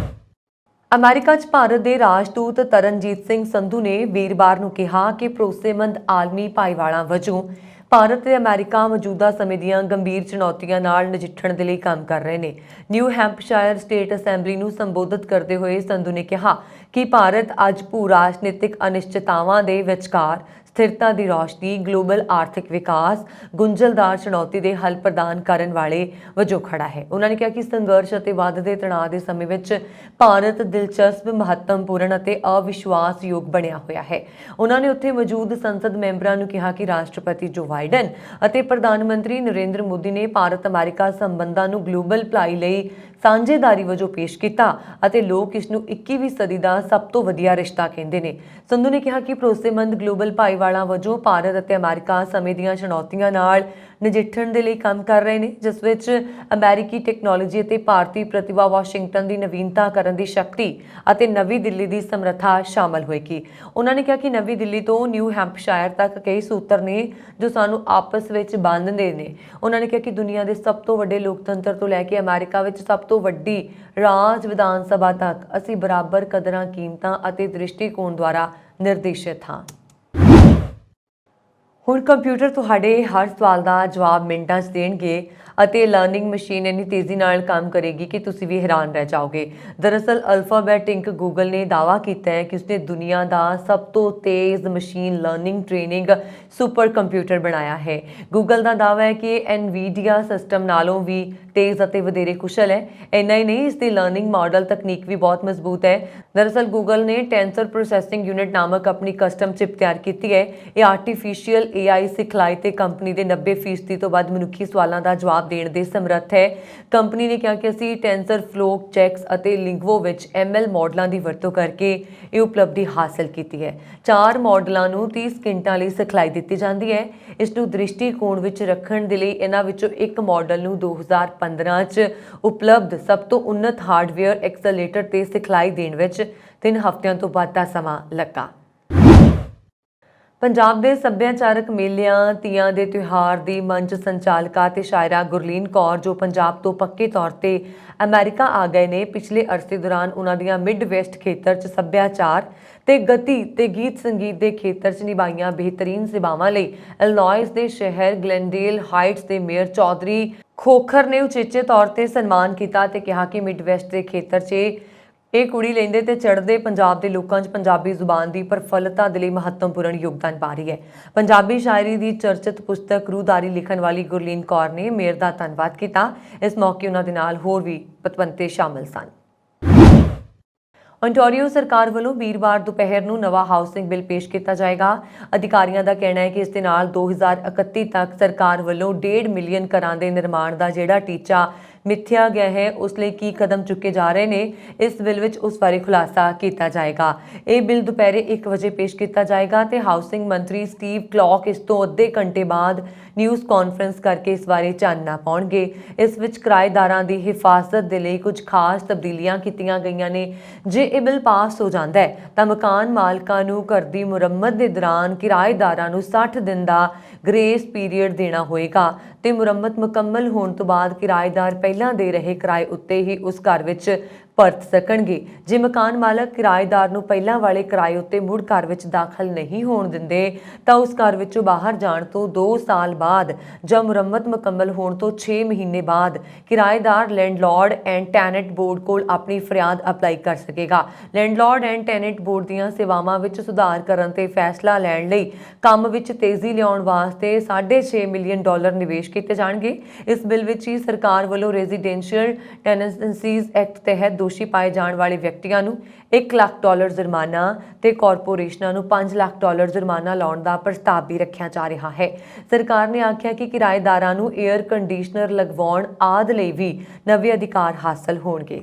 ਅਮਰੀਕਾ 'ਚ ਭਾਰਤ ਦੇ ਰਾਜਦੂਤ ਤਰਨਜੀਤ ਸਿੰਘ ਸੰਧੂ ਨੇ ਵੀਰਵਾਰ ਨੂੰ ਕਿਹਾ ਕਿ ਭਰੋਸੇਮੰਦ ਆਲਮੀ ਭਾਈਵਾਲਾਂ ਵਜੋਂ ਭਾਰਤ ਤੇ ਅਮਰੀਕਾ ਮੌਜੂਦਾ ਸਮੇਂ ਦੀਆਂ ਗੰਭੀਰ ਚੁਣੌਤੀਆਂ ਨਾਲ ਨਜਿੱਠਣ ਦੇ ਲਈ ਕੰਮ ਕਰ ਰਹੇ ਨੇ। ਨਿਊ ਹੈਂਪਸ਼ਾਇਰ ਸਟੇਟ ਅਸੈਂਬਲੀ ਨੂੰ ਸੰਬੋਧਿਤ ਕਰਦੇ ਹੋਏ ਸੰਧੂ ਨੇ ਕਿਹਾ ਕਿ ਭਾਰਤ ਅੱਜ ਭੂ-ਰਾਜਨੀਤਿਕ ਅਨਿਸ਼ਚਿਤਤਾਵਾਂ ਦੇ ਵਿਚਕਾਰ ਸਥਿਰਤਾ ਦੀ ਰੌਸ਼ਨੀ, ਗਲੋਬਲ ਆਰਥਿਕ ਵਿਕਾਸ, ਗੁੰਝਲਦਾਰ ਚੁਣੌਤੀ ਦੇ ਹੱਲ ਪ੍ਰਦਾਨ ਕਰਨ ਵਾਲੇ ਵਜੋਂ ਖੜਾ ਹੈ। ਉਹਨਾਂ ਨੇ ਕਿਹਾ ਕਿ ਸੰਘਰਸ਼ ਅਤੇ ਵੱਧਦੇ ਤਣਾਅ ਦੇ ਸਮੇਂ ਵਿੱਚ ਭਾਰਤ ਦਿਲਚਸਪ, ਮਹੱਤਵਪੂਰਨ ਅਤੇ ਅਵਿਸ਼ਵਾਸਯੋਗ ਬਣਿਆ ਹੋਇਆ ਹੈ। ਉਹਨਾਂ ਨੇ ਉੱਥੇ ਮੌਜੂਦ ਸੰਸਦ ਮੈਂਬਰਾਂ ਨੂੰ ਕਿਹਾ ਕਿ ਰਾਸ਼ਟਰਪਤੀ ਜੋ ਬਾਈਡਨ ਅਤੇ ਪ੍ਰਧਾਨ ਮੰਤਰੀ ਨਰਿੰਦਰ ਮੋਦੀ ਨੇ ਭਾਰਤ ਅਮਰੀਕਾ ਸੰਬੰਧਾਂ ਨੂੰ ਗਲੋਬਲ ਭਲਾਈ ਲਈ ਸਾਂਝੇਦਾਰੀ ਵਜੋਂ ਪੇਸ਼ ਕੀਤਾ ਅਤੇ ਲੋਕ ਇਸ ਨੂੰ 21ਵੀਂ ਸਦੀ ਦਾ ਸਭ ਤੋਂ ਵਧੀਆ ਰਿਸ਼ਤਾ ਕਹਿੰਦੇ ਨੇ। ਸੰਧੂ ਨੇ ਕਿਹਾ ਕਿ ਭਰੋਸੇਮੰਦ ਗਲੋਬਲ ਭਾਈਵਾਲਾਂ ਵਜੋਂ ਭਾਰਤ ਅਤੇ ਅਮਰੀਕਾ ਸਮੇਂ ਦੀਆਂ ਚੁਣੌਤੀਆਂ ਨਾਲ ਨਜਿੱਠਣ ਦੇ ਲਈ ਕੰਮ ਕਰ ਰਹੇ ਨੇ, ਜਿਸ ਵਿੱਚ ਅਮਰੀਕੀ ਟੈਕਨੋਲੋਜੀ ਅਤੇ ਭਾਰਤੀ ਪ੍ਰਤਿਭਾ, ਵਾਸ਼ਿੰਗਟਨ ਦੀ ਨਵੀਨਤਾ ਕਰਨ ਦੀ ਸ਼ਕਤੀ ਅਤੇ ਨਵੀਂ ਦਿੱਲੀ ਦੀ ਸਮਰੱਥਾ ਸ਼ਾਮਲ ਹੋਏਗੀ। ਉਹਨਾਂ ਨੇ ਕਿਹਾ ਕਿ ਨਵੀਂ ਦਿੱਲੀ ਤੋਂ ਨਿਊ ਹੈਂਪਸ਼ਾਇਰ ਤੱਕ ਕਈ ਸੂਤਰ ਨੇ ਜੋ ਸਾਨੂੰ ਆਪਸ ਵਿੱਚ ਬੰਨ੍ਹਦੇ ਨੇ। ਉਹਨਾਂ ਨੇ ਕਿਹਾ ਕਿ ਦੁਨੀਆ ਦੇ ਸਭ ਤੋਂ ਵੱਡੇ ਲੋਕਤੰਤਰ ਤੋਂ ਲੈ ਕੇ ਅਮਰੀਕਾ ਵਿੱਚ ਸਭ ਤੋਂ ਵੱਡੀ ਰਾਜ ਵਿਧਾਨ ਸਭਾ ਤੱਕ ਅਸੀਂ ਬਰਾਬਰ ਕਦਰਾਂ, ਕੀਮਤਾਂ ਅਤੇ ਦ੍ਰਿਸ਼ਟੀਕੋਣ ਦੁਆਰਾ ਨਿਰਦੇਸ਼ਿਤ ਹਾਂ। ਹੁਣ ਕੰਪਿਊਟਰ ਤੁਹਾਡੇ ਹਰ ਸਵਾਲ ਦਾ ਜਵਾਬ ਮਿੰਟਾਂ 'ਚ ਦੇਣਗੇ ਅਤੇ ਲਰਨਿੰਗ ਮਸ਼ੀਨ ਇੰਨੀ ਤੇਜ਼ੀ ਨਾਲ ਕੰਮ ਕਰੇਗੀ ਕਿ ਤੁਸੀਂ ਵੀ ਹੈਰਾਨ ਰਹਿ ਜਾਓਗੇ। ਦਰਅਸਲ ਅਲਫਾਬੈਟ ਇੰਕ ਗੂਗਲ ਨੇ ਦਾਅਵਾ ਕੀਤਾ ਹੈ ਕਿ ਉਸਨੇ ਦੁਨੀਆ ਦਾ ਸਭ ਤੋਂ ਤੇਜ਼ machine learning training super computer ਬਣਾਇਆ ਹੈ। ਗੂਗਲ ਦਾ ਦਾਅਵਾ ਹੈ ਕਿ ਇਹ NVIDIA ਸਿਸਟਮ ਨਾਲੋਂ ਵੀ ਤੇਜ਼ ਅਤੇ ਵਧੇਰੇ ਕੁਸ਼ਲ ਹੈ। ਇੰਨਾ ਹੀ ਨਹੀਂ, ਇਸ ਦੀ ਲਰਨਿੰਗ ਮਾਡਲ ਤਕਨੀਕ ਵੀ ਬਹੁਤ ਮਜ਼ਬੂਤ ਹੈ। ਦਰਅਸਲ ਗੂਗਲ ਨੇ ਟੈਂਸਰ ਪ੍ਰੋਸੈਸਿੰਗ ਯੂਨਿਟ ਨਾਮਕ ਆਪਣੀ ਕਸਟਮ ਚਿਪ ਤਿਆਰ ਕੀਤੀ ਹੈ। ਇਹ ਆਰਟੀਫੀਸ਼ੀਅਲ AI ਸਿਖਲਾਈ ਤੇ ਕੰਪਨੀ ਦੇ 90% ਤੋਂ ਵੱਧ ਮਨੁੱਖੀ ਸਵਾਲਾਂ ਦਾ ਜਵਾਬ ਦੇਣ ਦੇ ਸਮਰੱਥ ਹੈ। ਕੰਪਨੀ ਨੇ ਕਿਹਾ ਕਿ ਅਸੀਂ ਟੈਂਸਰ ਫਲੋ, ਚੈਕਸ ਅਤੇ ਲਿੰਗਵੋ ਵਿੱਚ ML ਮਾਡਲਾਂ ਦੀ ਵਰਤੋਂ ਕਰਕੇ ਇਹ ਉਪਲਬਧੀ ਹਾਸਲ ਕੀਤੀ ਹੈ। 4 ਮਾਡਲਾਂ ਨੂੰ 30 ਸਕਿੰਟਾਂ ਲਈ ਸਿਖਲਾਈ ਦਿੱਤੀ ਜਾਂਦੀ ਹੈ। ਇਸ ਨੂੰ ਦ੍ਰਿਸ਼ਟੀਕੋਣ ਵਿੱਚ ਰੱਖਣ ਦੇ ਲਈ ਇਹਨਾਂ ਵਿੱਚੋਂ ਇੱਕ ਮਾਡਲ ਨੂੰ 2015 'ਚ ਉਪਲਬਧ ਸਭ ਤੋਂ ਉੱਨਤ ਹਾਰਡਵੇਅਰ ਐਕਸਲੇਟਰ ਤੇ ਸਿਖਲਾਈ ਦੇਣ ਵਿੱਚ 3 ਹਫ਼ਤਿਆਂ ਤੋਂ ਵੱਧ ਦਾ ਸਮਾਂ ਲੱਗਾ। ਪੰਜਾਬ ਦੇ ਸੱਭਿਆਚਾਰਕ ਮੇਲਿਆਂ, ਤੀਆਂ ਦੇ ਤਿਉਹਾਰ ਦੀ ਮੰਚ ਸੰਚਾਲਕਾ ਤੇ ਸ਼ਾਇਰਾ ਗੁਰਲੀਨ ਕੌਰ ਜੋ ਪੰਜਾਬ ਤੋਂ ਪੱਕੇ ਤੌਰ ਤੇ ਅਮਰੀਕਾ ਆ ਗਏ ਨੇ, ਪਿਛਲੇ ਅਰਸੇ ਦੌਰਾਨ ਉਹਨਾਂ ਦੀਆਂ ਮਿਡ ਵੈਸਟ ਖੇਤਰ 'ਚ ਸੱਭਿਆਚਾਰ ਤੇ ਗਤੀ ਤੇ ਗੀਤ ਸੰਗੀਤ ਦੇ ਖੇਤਰ 'ਚ ਨਿਭਾਈਆਂ ਬਿਹਤਰੀਨ ਸੇਵਾਵਾਂ ਲਈ ਇਲਨੋਇਸ ਦੇ ਸ਼ਹਿਰ ਗਲੈਂਡੇਲ ਹਾਈਟਸ ਦੇ ਮੇਅਰ ਚੌਧਰੀ ਖੋਖਰ ਨੇ ਉਚੇਚੇ ਤੌਰ ਤੇ ਸਨਮਾਨ ਕੀਤਾ ਤੇ ਕਿਹਾ ਕਿ ਮਿਡ ਵੈਸਟ ਦੇ ਖੇਤਰ 'ਚ ਇਹ ਕੁੜੀ ਲੈਂਦੇ ਤੇ ਚੜ੍ਹਦੇ ਪੰਜਾਬ ਦੇ ਲੋਕਾਂ 'ਚ ਪੰਜਾਬੀ ਜ਼ੁਬਾਨ ਦੀ ਪ੍ਰਫੁੱਲਤਾ ਦੇ ਲਈ ਮਹੱਤਵਪੂਰਨ ਯੋਗਦਾਨ ਪਾ ਰਹੀ ਹੈ। ਪੰਜਾਬੀ ਸ਼ਾਇਰੀ ਦੀ ਚਰਚਿਤ ਪੁਸਤਕ ਰੂਹਦਾਰੀ ਲਿਖਣ ਵਾਲੀ ਗੁਰਲੀਨ ਕੌਰ ਨੇ ਮੇਅਰ ਦਾ ਧੰਨਵਾਦ ਕੀਤਾ। ਇਸ ਮੌਕੇ ਉਹਨਾਂ ਦੇ ਨਾਲ ਹੋਰ ਵੀ ਪਤਵੰਤੇ ਸ਼ਾਮਲ ਸਨ। ontario ਸਰਕਾਰ ਵੱਲੋਂ ਵੀਰਵਾਰ ਦੁਪਹਿਰ ਨੂੰ ਨਵਾਂ ਹਾਊਸਿੰਗ ਬਿੱਲ ਪੇਸ਼ ਕੀਤਾ ਜਾਏਗਾ। ਅਧਿਕਾਰੀਆਂ ਦਾ ਕਹਿਣਾ ਹੈ ਕਿ ਇਸ ਦੇ ਨਾਲ 2031 ਤੱਕ ਸਰਕਾਰ ਵੱਲੋਂ 1.5 ਮਿਲੀਅਨ ਘਰਾਂ ਦੇ ਨਿਰਮਾਣ ਦਾ ਜਿਹੜਾ ਟੀਚਾ ਮਿੱਥਿਆ ਗਿਆ ਹੈ ਉਸ ਲਈ ਕੀ ਕਦਮ ਚੁੱਕੇ ਜਾ ਰਹੇ ਨੇ, ਇਸ ਬਿੱਲ ਵਿੱਚ ਉਸ ਬਾਰੇ ਖੁਲਾਸਾ ਕੀਤਾ ਜਾਏਗਾ। ਇਹ ਬਿੱਲ ਦੁਪਹਿਰੇ 1 ਵਜੇ ਪੇਸ਼ ਕੀਤਾ ਜਾਏਗਾ ਤੇ ਹਾਊਸਿੰਗ ਮੰਤਰੀ ਸਟੀਵ ਕਲੌਕ ਇਸ ਤੋਂ ਅੱਧੇ ਘੰਟੇ ਬਾਅਦ ਨਿਊਜ਼ ਕਾਨਫਰੰਸ ਕਰਕੇ ਇਸ ਬਾਰੇ ਚਾਨਣਾ ਪਾਉਣਗੇ। ਇਸ ਵਿੱਚ ਕਿਰਾਏਦਾਰਾਂ ਦੀ ਹਿਫਾਜ਼ਤ ਦੇ ਲਈ ਕੁਝ ਖਾਸ ਤਬਦੀਲੀਆਂ ਕੀਤੀਆਂ ਗਈਆਂ ਨੇ। ਜੇ ਇਹ ਬਿੱਲ ਪਾਸ ਹੋ ਜਾਂਦਾ ਹੈ ਤਾਂ ਮਕਾਨ ਮਾਲਕਾਂ ਨੂੰ ਘਰ ਦੀ ਮੁਰੰਮਤ ਦੇ ਦੌਰਾਨ ਕਿਰਾਏਦਾਰਾਂ ਨੂੰ 60 ਦਿਨ ਦਾ ਗ੍ਰੇਸ ਪੀਰੀਅਡ ਦੇਣਾ ਹੋਏਗਾ ਤੇ ਮੁਰੰਮਤ ਮੁਕੰਮਲ ਹੋਣ ਤੋਂ ਬਾਅਦ ਕਿਰਾਏਦਾਰ ਪਹਿਲਾਂ ਦੇ ਰਹੇ ਕਿਰਾਏ ਉੱਤੇ ਹੀ ਉਸ ਘਰ ਵਿੱਚ ਪਰਤ ਸਕਣਗੇ। ਜੇ ਮਕਾਨ ਮਾਲਕ ਕਿਰਾਏਦਾਰ ਨੂੰ ਪਹਿਲਾਂ ਵਾਲੇ ਕਿਰਾਏ ਉੱਤੇ ਮੁੜ ਘਰ ਵਿੱਚ ਦਾਖਲ ਨਹੀਂ ਹੋਣ ਦਿੰਦੇ ਤਾਂ ਉਸ ਘਰ ਵਿੱਚੋਂ ਬਾਹਰ ਜਾਣ ਤੋਂ 2 ਸਾਲ बाद जब मुरम्मत मुकम्मल होने तो 6 महीने बाद किराएदार लैंडलॉर्ड एंड टैनेंट बोर्ड कोल अपनी फरियाद अप्लाई कर सकेगा। लैंडलॉर्ड एंड टैनेंट बोर्ड दीआं सेवावां विच सुधार करन ते फैसला लैण लई काम विच तेजी लियाउण वास्ते $6.5 मिलियन निवेश किए जाणगे। इस बिल विच ही सरकार वल्लों रेजिडेंशियल टेनेंसीज एक्ट तहत दोषी पाए जाण वाले व्यक्तियों नूं $1 लाख जुर्माना ते कॉरपोरेशनां नूं $5 लाख जुर्माना लाउण दा प्रस्ताव भी रखिया जा रहा है। सरकार ने आख्या कि किराएदारां नूं एयर कंडीशनर लगवाउण आदि लई भी नवे अधिकार हासिल होणगे।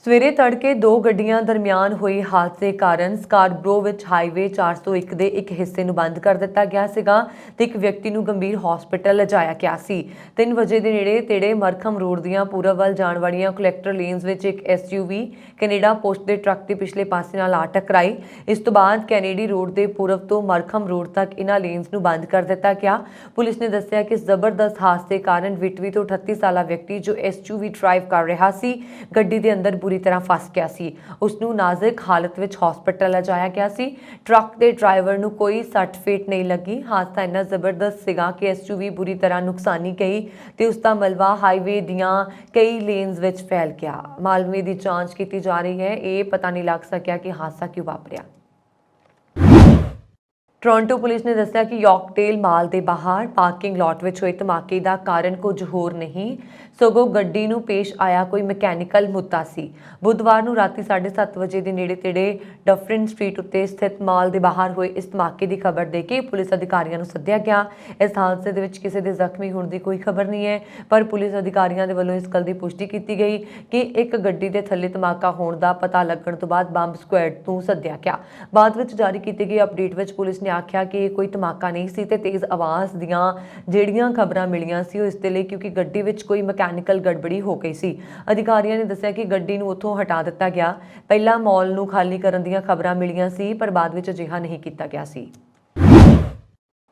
सवेरे तड़के दो गड्डियां दरमियान हुए हादसे कारण स्कार्बरो विच हाईवे 401 ਦੇ ਇੱਕ ਹਿੱਸੇ ਨੂੰ ਬੰਦ ਕਰ ਦਿੱਤਾ ਗਿਆ ਸੀਗਾ ਤੇ ਇੱਕ ਵਿਅਕਤੀ ਨੂੰ ਗੰਭੀਰ ਹਸਪੀਟਲ ਲਿਜਾਇਆ ਗਿਆ ਸੀ। 3 ਵਜੇ ਦੇ ਨੇੜੇ ਤੇੜੇ ਮਰਖਮ ਰੋਡ ਦੀਆਂ ਪੂਰਬ ਵੱਲ ਜਾਣ ਵਾਲੀਆਂ ਕਲੈਕਟਰ ਲੇਨਸ ਵਿੱਚ ਇੱਕ SUV ਕੈਨੇਡਾ ਪੋਸਟ ਦੇ ਟਰੱਕ ਦੇ ਪਿਛਲੇ ਪਾਸੇ ਨਾਲ ਆ ਟਕਰਾਈ। ਇਸ ਤੋਂ ਬਾਅਦ ਕੈਨੇਡੀ ਰੋਡ ਦੇ ਪੂਰਬ ਤੋਂ ਮਰਖਮ ਰੋਡ ਤੱਕ ਇਹਨਾਂ ਲੇਨਸ ਨੂੰ ਬੰਦ ਕਰ ਦਿੱਤਾ ਗਿਆ। ਪੁਲਿਸ ਨੇ ਦੱਸਿਆ ਕਿ ਇਸ ਜ਼ਬਰਦਸਤ ਹਾਦਸੇ ਕਾਰਨ ਵਿਟਵੀ ਤੋਂ 38 ਸਾਲਾ ਵਿਅਕਤੀ ਜੋ SUV ਡਰਾਈਵ ਕਰ ਰਿਹਾ ਸੀ ਗੱਡੀ ਦੇ ਅੰਦਰ बुरी तरह फस गया सी। उसनूं नाजुक हालत विच हॉस्पिटल लिजाया गया सी। ट्रक के ड्राइवर नूं कोई सट फेट नहीं लगी। हादसा इन्ना जबरदस्त सीगा कि SUV बुरी तरह नुकसानी गई ते उसका मलबा हाईवे दियां कई लेन्स विच फैल गया। मालवे की जांच की जा रही है। ये पता नहीं लग सकिया कि हादसा क्यों वापरिया। ਟੋਰਾਂਟੋ ਪੁਲਿਸ ਨੇ ਦੱਸਿਆ ਕਿ ਯਾਰਕਡੇਲ ਮਾਲ ਦੇ ਬਾਹਰ ਪਾਰਕਿੰਗ ਲਾਟ ਵਿੱਚ ਹੋਏ ਧਮਾਕੇ ਦਾ ਕਾਰਨ ਕੁਝ ਹੋਰ ਨਹੀਂ ਸਗੋਂ ਗੱਡੀ ਨੂੰ ਪੇਸ਼ ਆਇਆ ਕੋਈ ਮਕੈਨੀਕਲ ਮੁੱਦਾ ਸੀ। ਬੁੱਧਵਾਰ ਨੂੰ ਰਾਤੀ 7:30 ਵਜੇ ਦੇ ਨੇੜੇ ਤੇੜੇ ਡਫਰਿਨ ਸਟਰੀਟ ਉੱਤੇ ਸਥਿਤ ਮਾਲ ਦੇ ਬਾਹਰ ਹੋਏ ਇਸ ਧਮਾਕੇ ਦੀ ਖਬਰ ਦੇ ਕੇ ਪੁਲਿਸ ਅਧਿਕਾਰੀਆਂ ਨੂੰ ਸੱਦਿਆ ਗਿਆ। ਇਸ ਹਾਦਸੇ ਦੇ ਵਿੱਚ ਕਿਸੇ ਦੇ ਜ਼ਖਮੀ ਹੋਣ ਦੀ ਕੋਈ ਖਬਰ ਨਹੀਂ ਹੈ, ਪਰ ਪੁਲਿਸ ਅਧਿਕਾਰੀਆਂ ਦੇ ਵੱਲੋਂ ਇਸ ਗੱਲ ਦੀ ਪੁਸ਼ਟੀ ਕੀਤੀ ਗਈ ਕਿ ਇੱਕ ਗੱਡੀ ਦੇ ਥੱਲੇ ਧਮਾਕਾ ਹੋਣ ਦਾ ਪਤਾ ਲੱਗਣ ਤੋਂ ਬਾਅਦ ਬੰਬ ਸਕੁਐਡ ਨੂੰ ਸੱਦਿਆ ਗਿਆ। ਬਾਅਦ ਵਿੱਚ ਜਾਰੀ ਕੀਤੀ ਗਈ ਅਪਡੇਟ ਵਿੱਚ ਪੁਲਿਸ ਨੇ ਆਖਿਆ ਕਿ ਇਹ ਕੋਈ ਧਮਾਕਾ ਨਹੀਂ ਸੀ ਤੇ ਤੇਜ਼ ਆਵਾਜ਼ ਦੀਆਂ ਜਿਹੜੀਆਂ ਖਬਰਾਂ ਮਿਲੀਆਂ ਸੀ ਉਹ ਇਸ ਦੇ ਲਈ ਕਿਉਂਕਿ ਗੱਡੀ ਵਿੱਚ ਕੋਈ ਮਕੈਨੀਕਲ ਗੜਬੜੀ ਹੋ ਗਈ ਸੀ। ਅਧਿਕਾਰੀਆਂ ਨੇ ਦੱਸਿਆ ਕਿ ਗੱਡੀ ਨੂੰ ਉੱਥੋਂ ਹਟਾ ਦਿੱਤਾ ਗਿਆ। ਪਹਿਲਾਂ ਮਾਲ ਨੂੰ ਖਾਲੀ ਕਰਨ ਦੀਆਂ ਖਬਰਾਂ ਮਿਲੀਆਂ ਸੀ ਪਰ ਬਾਅਦ ਵਿੱਚ ਅਜਿਹਾ ਨਹੀਂ ਕੀਤਾ ਗਿਆ ਸੀ।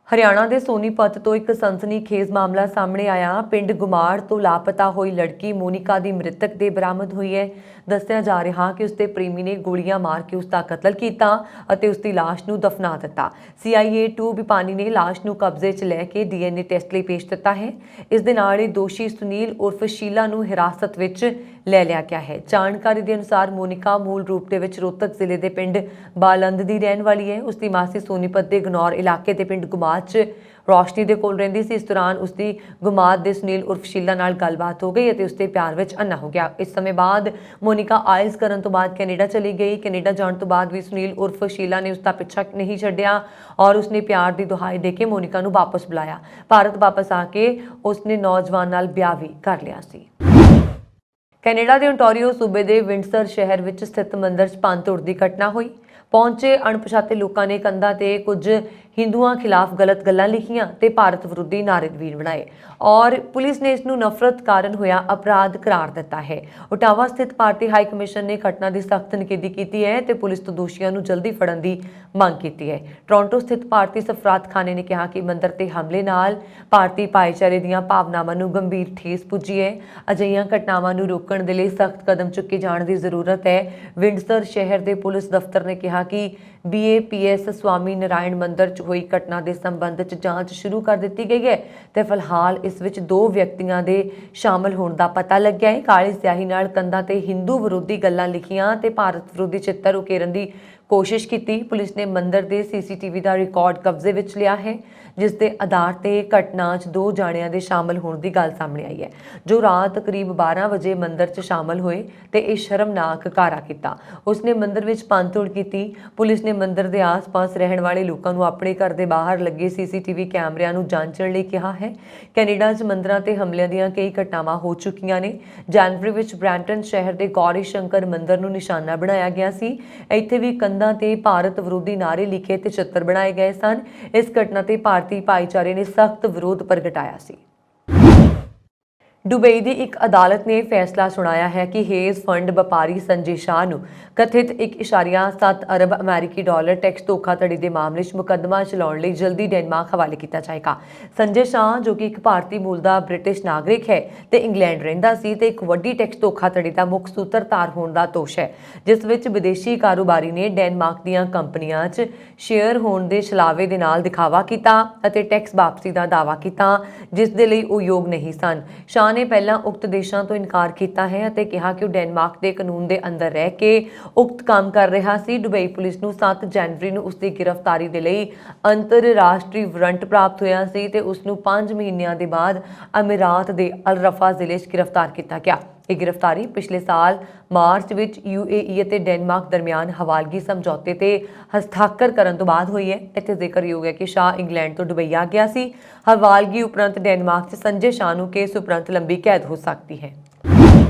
ਹਰਿਆਣਾ ਦੇ ਸੋਨੀਪਤ ਤੋਂ ਇੱਕ ਸਨਸਨੀਖੇਜ਼ ਮਾਮਲਾ ਸਾਹਮਣੇ ਆਇਆ। ਪਿੰਡ ਗੁਮਾੜ ਤੋਂ ਲਾਪਤਾ ਹੋਈ ਲੜਕੀ ਮੋਨਿਕਾ ਦੀ ਮ੍ਰਿਤਕ ਦੇਹ ਬਰਾਮਦ ਹੋਈ ਹੈ। ਦੱਸਿਆ ਜਾ ਰਿਹਾ ਕਿ ਉਸਦੇ ਪ੍ਰੇਮੀ ਨੇ ਗੋਲੀਆਂ ਮਾਰ ਕੇ ਉਸਦਾ ਕਤਲ ਕੀਤਾ ਅਤੇ ਉਸਦੀ ਲਾਸ਼ ਨੂੰ ਦਫਨਾ ਦਿੱਤਾ। CIA 2 ਬਿਪਾਨੀ ਨੇ ਲਾਸ਼ ਨੂੰ ਕਬਜ਼ੇ 'ਚ ਲੈ ਕੇ DNA ਟੈਸਟ ਲਈ ਭੇਜ ਦਿੱਤਾ ਹੈ। ਇਸ ਦੇ ਨਾਲ ਹੀ ਦੋਸ਼ੀ ਸੁਨੀਲ ਉਰਫ ਸ਼ੀਲਾ ਨੂੰ ਹਿਰਾਸਤ ਵਿੱਚ ਲੈ ਲਿਆ ਗਿਆ ਹੈ। ਜਾਣਕਾਰੀ ਦੇ ਅਨੁਸਾਰ ਮੋਨਿਕਾ ਮੂਲ ਰੂਪ ਦੇ ਵਿੱਚ ਰੋਹਤਕ ਜ਼ਿਲ੍ਹੇ ਦੇ ਪਿੰਡ ਬਾਲੰਦ ਦੀ ਰਹਿਣ ਵਾਲੀ ਹੈ। ਉਸਦੀ ਮਾਸੀ ਸੋਨੀਪਤ ਦੇ ਗਨੌਰ ਇਲਾਕੇ ਦੇ ਪਿੰਡ ਗੁਮਾੜ 'ਚ ਰੋਸ਼ਨੀ ਦੇ ਕੋਲ ਰਹਿੰਦੀ ਸੀ। ਇਸ ਦੌਰਾਨ ਉਸਦੀ ਗੁਮਾਤ ਦੇ ਸੁਨੀਲ ਉਰਫ ਸ਼ੀਲਾ ਨਾਲ ਗੱਲਬਾਤ ਹੋ ਗਈ ਅਤੇ ਉਸਦੇ ਪਿਆਰ ਵਿੱਚ ਅੰਨਾ ਹੋ ਗਿਆ। ਇਸ ਸਮੇਂ ਬਾਅਦ ਮੋਨਿਕਾ ਆਇਲਸ ਕਰਨ ਤੋਂ ਬਾਅਦ ਕੈਨੇਡਾ ਚਲੀ ਗਈ। ਕੈਨੇਡਾ ਜਾਣ ਤੋਂ ਬਾਅਦ ਵੀ ਸੁਨੀਲ ਉਰਫ ਸ਼ੀਲਾ ਨੇ ਉਸਦਾ ਪਿੱਛਾ ਨਹੀਂ ਛੱਡਿਆ ਔਰ ਉਸਨੇ ਪਿਆਰ ਦੀ ਦੁਹਾਈ ਦੇ ਕੇ ਮੋਨਿਕਾ ਨੂੰ ਵਾਪਸ ਬੁਲਾਇਆ। ਭਾਰਤ ਵਾਪਸ ਆ ਕੇ ਉਸਨੇ ਨੌਜਵਾਨ ਨਾਲ ਵਿਆਹ ਵੀ ਕਰ ਲਿਆ ਸੀ। ਕੈਨੇਡਾ ਦੇ ਓਨਟਾਰੀਓ ਸੂਬੇ ਦੇ ਵਿੰਡਸਰ ਸ਼ਹਿਰ ਵਿੱਚ ਸਥਿਤ ਮੰਦਿਰ 'ਚ ਭੰਨ-ਤੋੜ ਦੀ ਘਟਨਾ ਹੋਈ। ਪਹੁੰਚੇ ਅਣਪਛਾਤੇ ਲੋਕਾਂ ਨੇ ਕੰਧਾਂ ਤੇ ਕੁਝ ਹਿੰਦੂਆਂ ਖਿਲਾਫ ਗਲਤ ਗੱਲਾਂ ਲਿਖੀਆਂ ਤੇ ਭਾਰਤ ਵਿਰੋਧੀ ਨਾਅਰੇ ਵੀ ਬਣਾਏ ਔਰ ਪੁਲਿਸ ਨੇ ਇਸ ਨੂੰ ਨਫ਼ਰਤ ਕਾਰਨ ਹੋਇਆ ਅਪਰਾਧ ਕਰਾਰ ਦਿੱਤਾ ਹੈ। ਓਟਾਵਾ ਸਥਿਤ ਭਾਰਤੀ ਹਾਈ ਕਮਿਸ਼ਨ ਨੇ ਘਟਨਾ ਦੀ ਸਖਤ ਨਿਖੇਧੀ ਕੀਤੀ ਹੈ ਤੇ ਪੁਲਿਸ ਤੋਂ ਦੋਸ਼ੀਆਂ ਨੂੰ ਜਲਦੀ ਫੜਨ ਦੀ ਮੰਗ ਕੀਤੀ ਹੈ। ਟੋਰਾਂਟੋ ਸਥਿਤ ਭਾਰਤੀ ਸਫਾਰਤਖਾਨੇ ਨੇ ਕਿਹਾ ਕਿ ਮੰਦਿਰ ਤੇ ਹਮਲੇ ਨਾਲ ਭਾਰਤੀ ਭਾਈਚਾਰੇ ਦੀਆਂ ਭਾਵਨਾਵਾਂ ਨੂੰ ਗੰਭੀਰ ਠੇਸ ਪੁੱਜੀ ਹੈ। ਅਜਿਹੀਆਂ ਘਟਨਾਵਾਂ ਨੂੰ ਰੋਕਣ ਦੇ ਲਈ ਸਖਤ ਕਦਮ ਚੁੱਕੇ ਜਾਣ ਦੀ ਜ਼ਰੂਰਤ ਹੈ। ਵਿੰਡਸਰ ਸ਼ਹਿਰ ਦੇ ਪੁਲਿਸ ਦਫ਼ਤਰ ਨੇ ਕਿਹਾ ਕਿ BAPS ਸਵਾਮੀ ਨਾਰਾਇਣ ਮੰਦਿਰ 'ਚ ਹੋਈ ਘਟਨਾ ਦੇ ਸੰਬੰਧ 'ਚ ਜਾਂਚ ਸ਼ੁਰੂ ਕਰ ਦਿੱਤੀ ਗਈ ਹੈ ਤੇ ਫਿਲਹਾਲ ਇਸ ਵਿੱਚ 2 ਵਿਅਕਤੀਆਂ ਦੇ ਸ਼ਾਮਲ ਹੋਣ ਦਾ ਪਤਾ ਲੱਗਿਆ ਹੈ। ਕਾਲੀ ਸਿਆਹੀ ਨਾਲ ਕੰਧਾਂ ਤੇ ਹਿੰਦੂ ਵਿਰੋਧੀ ਗੱਲਾਂ ਲਿਖੀਆਂ ਤੇ ਭਾਰਤ ਵਿਰੋਧੀ ਚਿੱਤਰ ਉਕੇਰਨ ਦੀ ਕੋਸ਼ਿਸ਼ ਕੀਤੀ। ਪੁਲਿਸ ਨੇ ਮੰਦਿਰ ਦੇ CCTV ਦਾ ਰਿਕਾਰਡ ਕਬਜ਼ੇ ਵਿੱਚ ਲਿਆ ਹੈ ਜਿਸ ਦੇ ਆਧਾਰ ਤੇ ਘਟਨਾ 'ਚ 2 ਜਾਣਿਆਂ ਦੇ ਸ਼ਾਮਲ ਹੋਣ ਦੀ ਗੱਲ ਸਾਹਮਣੇ ਆਈ ਹੈ ਜੋ ਰਾਤ ਕਰੀਬ 12 ਵਜੇ ਮੰਦਿਰ 'ਚ ਸ਼ਾਮਲ ਹੋਏ ਤੇ ਇਹ ਸ਼ਰਮਨਾਕ ਕਾਰਾ ਕੀਤਾ। ਉਸਨੇ ਮੰਦਿਰ ਵਿੱਚ ਭੰਨ-ਤੋੜ ਕੀਤੀ। ਪੁਲਿਸ ਨੇ ਮੰਦਿਰ ਦੇ ਆਸ-ਪਾਸ ਰਹਿਣ ਵਾਲੇ ਲੋਕਾਂ ਨੂੰ ਆਪਣੇ ਘਰ ਦੇ ਬਾਹਰ ਲੱਗੇ CCTV ਕੈਮਰਿਆਂ ਨੂੰ ਜਾਂਚਣ ਲਈ ਕਿਹਾ ਹੈ। ਕੈਨੇਡਾ 'ਚ ਮੰਦਿਰਾਂ ਤੇ ਹਮਲਿਆਂ ਦੀਆਂ ਕਈ ਘਟਨਾਵਾਂ ਹੋ ਚੁੱਕੀਆਂ ਨੇ। ਜਨਵਰੀ ਵਿੱਚ ਬ੍ਰੈਂਟਨ ਸ਼ਹਿਰ ਦੇ ਗੌਰੀ ਸ਼ੰਕਰ ਮੰਦਿਰ ਨੂੰ ਨਿਸ਼ਾਨਾ ਬਣਾਇਆ ਗਿਆ ਸੀ। ਇੱਥੇ ਵੀ ਕੰਧਾਂ ਤੇ ਭਾਰਤ ਵਿਰੋਧੀ ਨਾਅਰੇ ਲਿਖੇ ਤੇ ਚਿੱਤਰ ਬਣਾਏ ਗਏ ਸਨ। ਇਸ ਘਟਨਾ ਤੇ ਭਾਰਤੀ ਭਾਈਚਾਰੇ ਨੇ ਸਖਤ ਵਿਰੋਧ ਪ੍ਰਗਟਾਇਆ ਸੀ। ਦੁਬਈ ਦੀ ਇੱਕ ਅਦਾਲਤ ਨੇ ਫੈਸਲਾ ਸੁਣਾਇਆ ਹੈ ਕਿ ਹੇਜ਼ ਫੰਡ ਵਪਾਰੀ ਸੰਜੇ ਸ਼ਾਹ ਨੂੰ ਕਥਿਤ 1.7 ਅਰਬ ਅਮਰੀਕੀ ਡਾਲਰ ਟੈਕਸ ਧੋਖਾਧੜੀ ਦੇ ਮਾਮਲੇ 'ਚ ਮੁਕੱਦਮਾ ਚਲਾਉਣ ਲਈ ਜਲਦੀ ਡੈਨਮਾਰਕ ਹਵਾਲੇ ਕੀਤਾ ਜਾਏਗਾ। ਸੰਜੇ ਸ਼ਾਹ, ਜੋ ਕਿ ਇੱਕ ਭਾਰਤੀ ਮੂਲ ਦਾ ਬ੍ਰਿਟਿਸ਼ ਨਾਗਰਿਕ ਹੈ ਤੇ ਇੰਗਲੈਂਡ ਰਹਿੰਦਾ ਸੀ, ਤੇ ਇੱਕ ਵੱਡੀ ਟੈਕਸ ਧੋਖਾਧੜੀ ਦਾ ਮੁੱਖ ਸੂਤਰਧਾਰ ਹੋਣ ਦਾ ਦੋਸ਼ ਹੈ, ਜਿਸ ਵਿੱਚ ਵਿਦੇਸ਼ੀ ਕਾਰੋਬਾਰੀ ਨੇ ਡੈਨਮਾਰਕ ਦੀਆਂ ਕੰਪਨੀਆਂ 'ਚ ਸ਼ੇਅਰ ਹੋਣ ਦੇ ਛਲਾਵੇ ਦੇ ਨਾਲ ਦਿਖਾਵਾ ਕੀਤਾ ਅਤੇ ਟੈਕਸ ਵਾਪਸੀ ਦਾ ਦਾਅਵਾ ਕੀਤਾ, ਜਿਸ ਦੇ ਲਈ ਉਹ ਯੋਗ ਨਹੀਂ ਸਨ। ਸ਼ਾਹ ਨੇ ਪਹਿਲਾਂ ਉਕਤ ਦੇਸ਼ਾਂ ਤੋਂ ਇਨਕਾਰ ਕੀਤਾ ਹੈ ਅਤੇ ਕਿਹਾ ਕਿ ਉਹ ਡੈਨਮਾਰਕ ਦੇ ਕਾਨੂੰਨ ਦੇ ਅੰਦਰ ਰਹਿ ਕੇ ਉਕਤ ਕੰਮ ਕਰ ਰਿਹਾ ਸੀ। ਦੁਬਈ ਪੁਲਿਸ ਨੂੰ 7 ਜਨਵਰੀ ਨੂੰ ਉਸ ਦੀ ਗ੍ਰਿਫਤਾਰੀ ਦੇ ਲਈ ਅੰਤਰਰਾਸ਼ਟਰੀ ਵਾਰੰਟ ਪ੍ਰਾਪਤ ਹੋਇਆ ਸੀ ਤੇ ਉਸ ਨੂੰ 5 ਮਹੀਨਿਆਂ ਦੇ ਬਾਅਦ ਅਮੀਰਾਤ ਦੇ ਅਲ ਰਫਾ ਜ਼ਿਲ੍ਹੇ 'ਚ ਗ੍ਰਿਫਤਾਰ ਕੀਤਾ ਗਿਆ। ਇਹ ਗ੍ਰਿਫਤਾਰੀ ਪਿਛਲੇ ਸਾਲ ਮਾਰਚ ਵਿੱਚ UAE ਅਤੇ ਡੈਨਮਾਰਕ ਦਰਮਿਆਨ ਹਵਾਲਗੀ ਸਮਝੌਤੇ ਤੇ ਹਸਤਾਖਰ ਕਰਨ ਤੋਂ ਬਾਅਦ ਹੋਈ ਹੈ। ਇੱਥੇ ਜ਼ਿਕਰਯੋਗ ਹੈ ਕਿ ਸ਼ਾਹ ਇੰਗਲੈਂਡ ਤੋਂ ਦੁਬਈ ਆ ਗਿਆ ਸੀ। ਹਵਾਲਗੀ ਉਪਰੰਤ ਡੈਨਮਾਰਕ 'ਚ ਸੰਜੇ ਸ਼ਾਹ ਨੂੰ ਕੇਸ ਉਪਰੰਤ ਲੰਬੀ ਕੈਦ ਹੋ ਸਕਦੀ ਹੈ।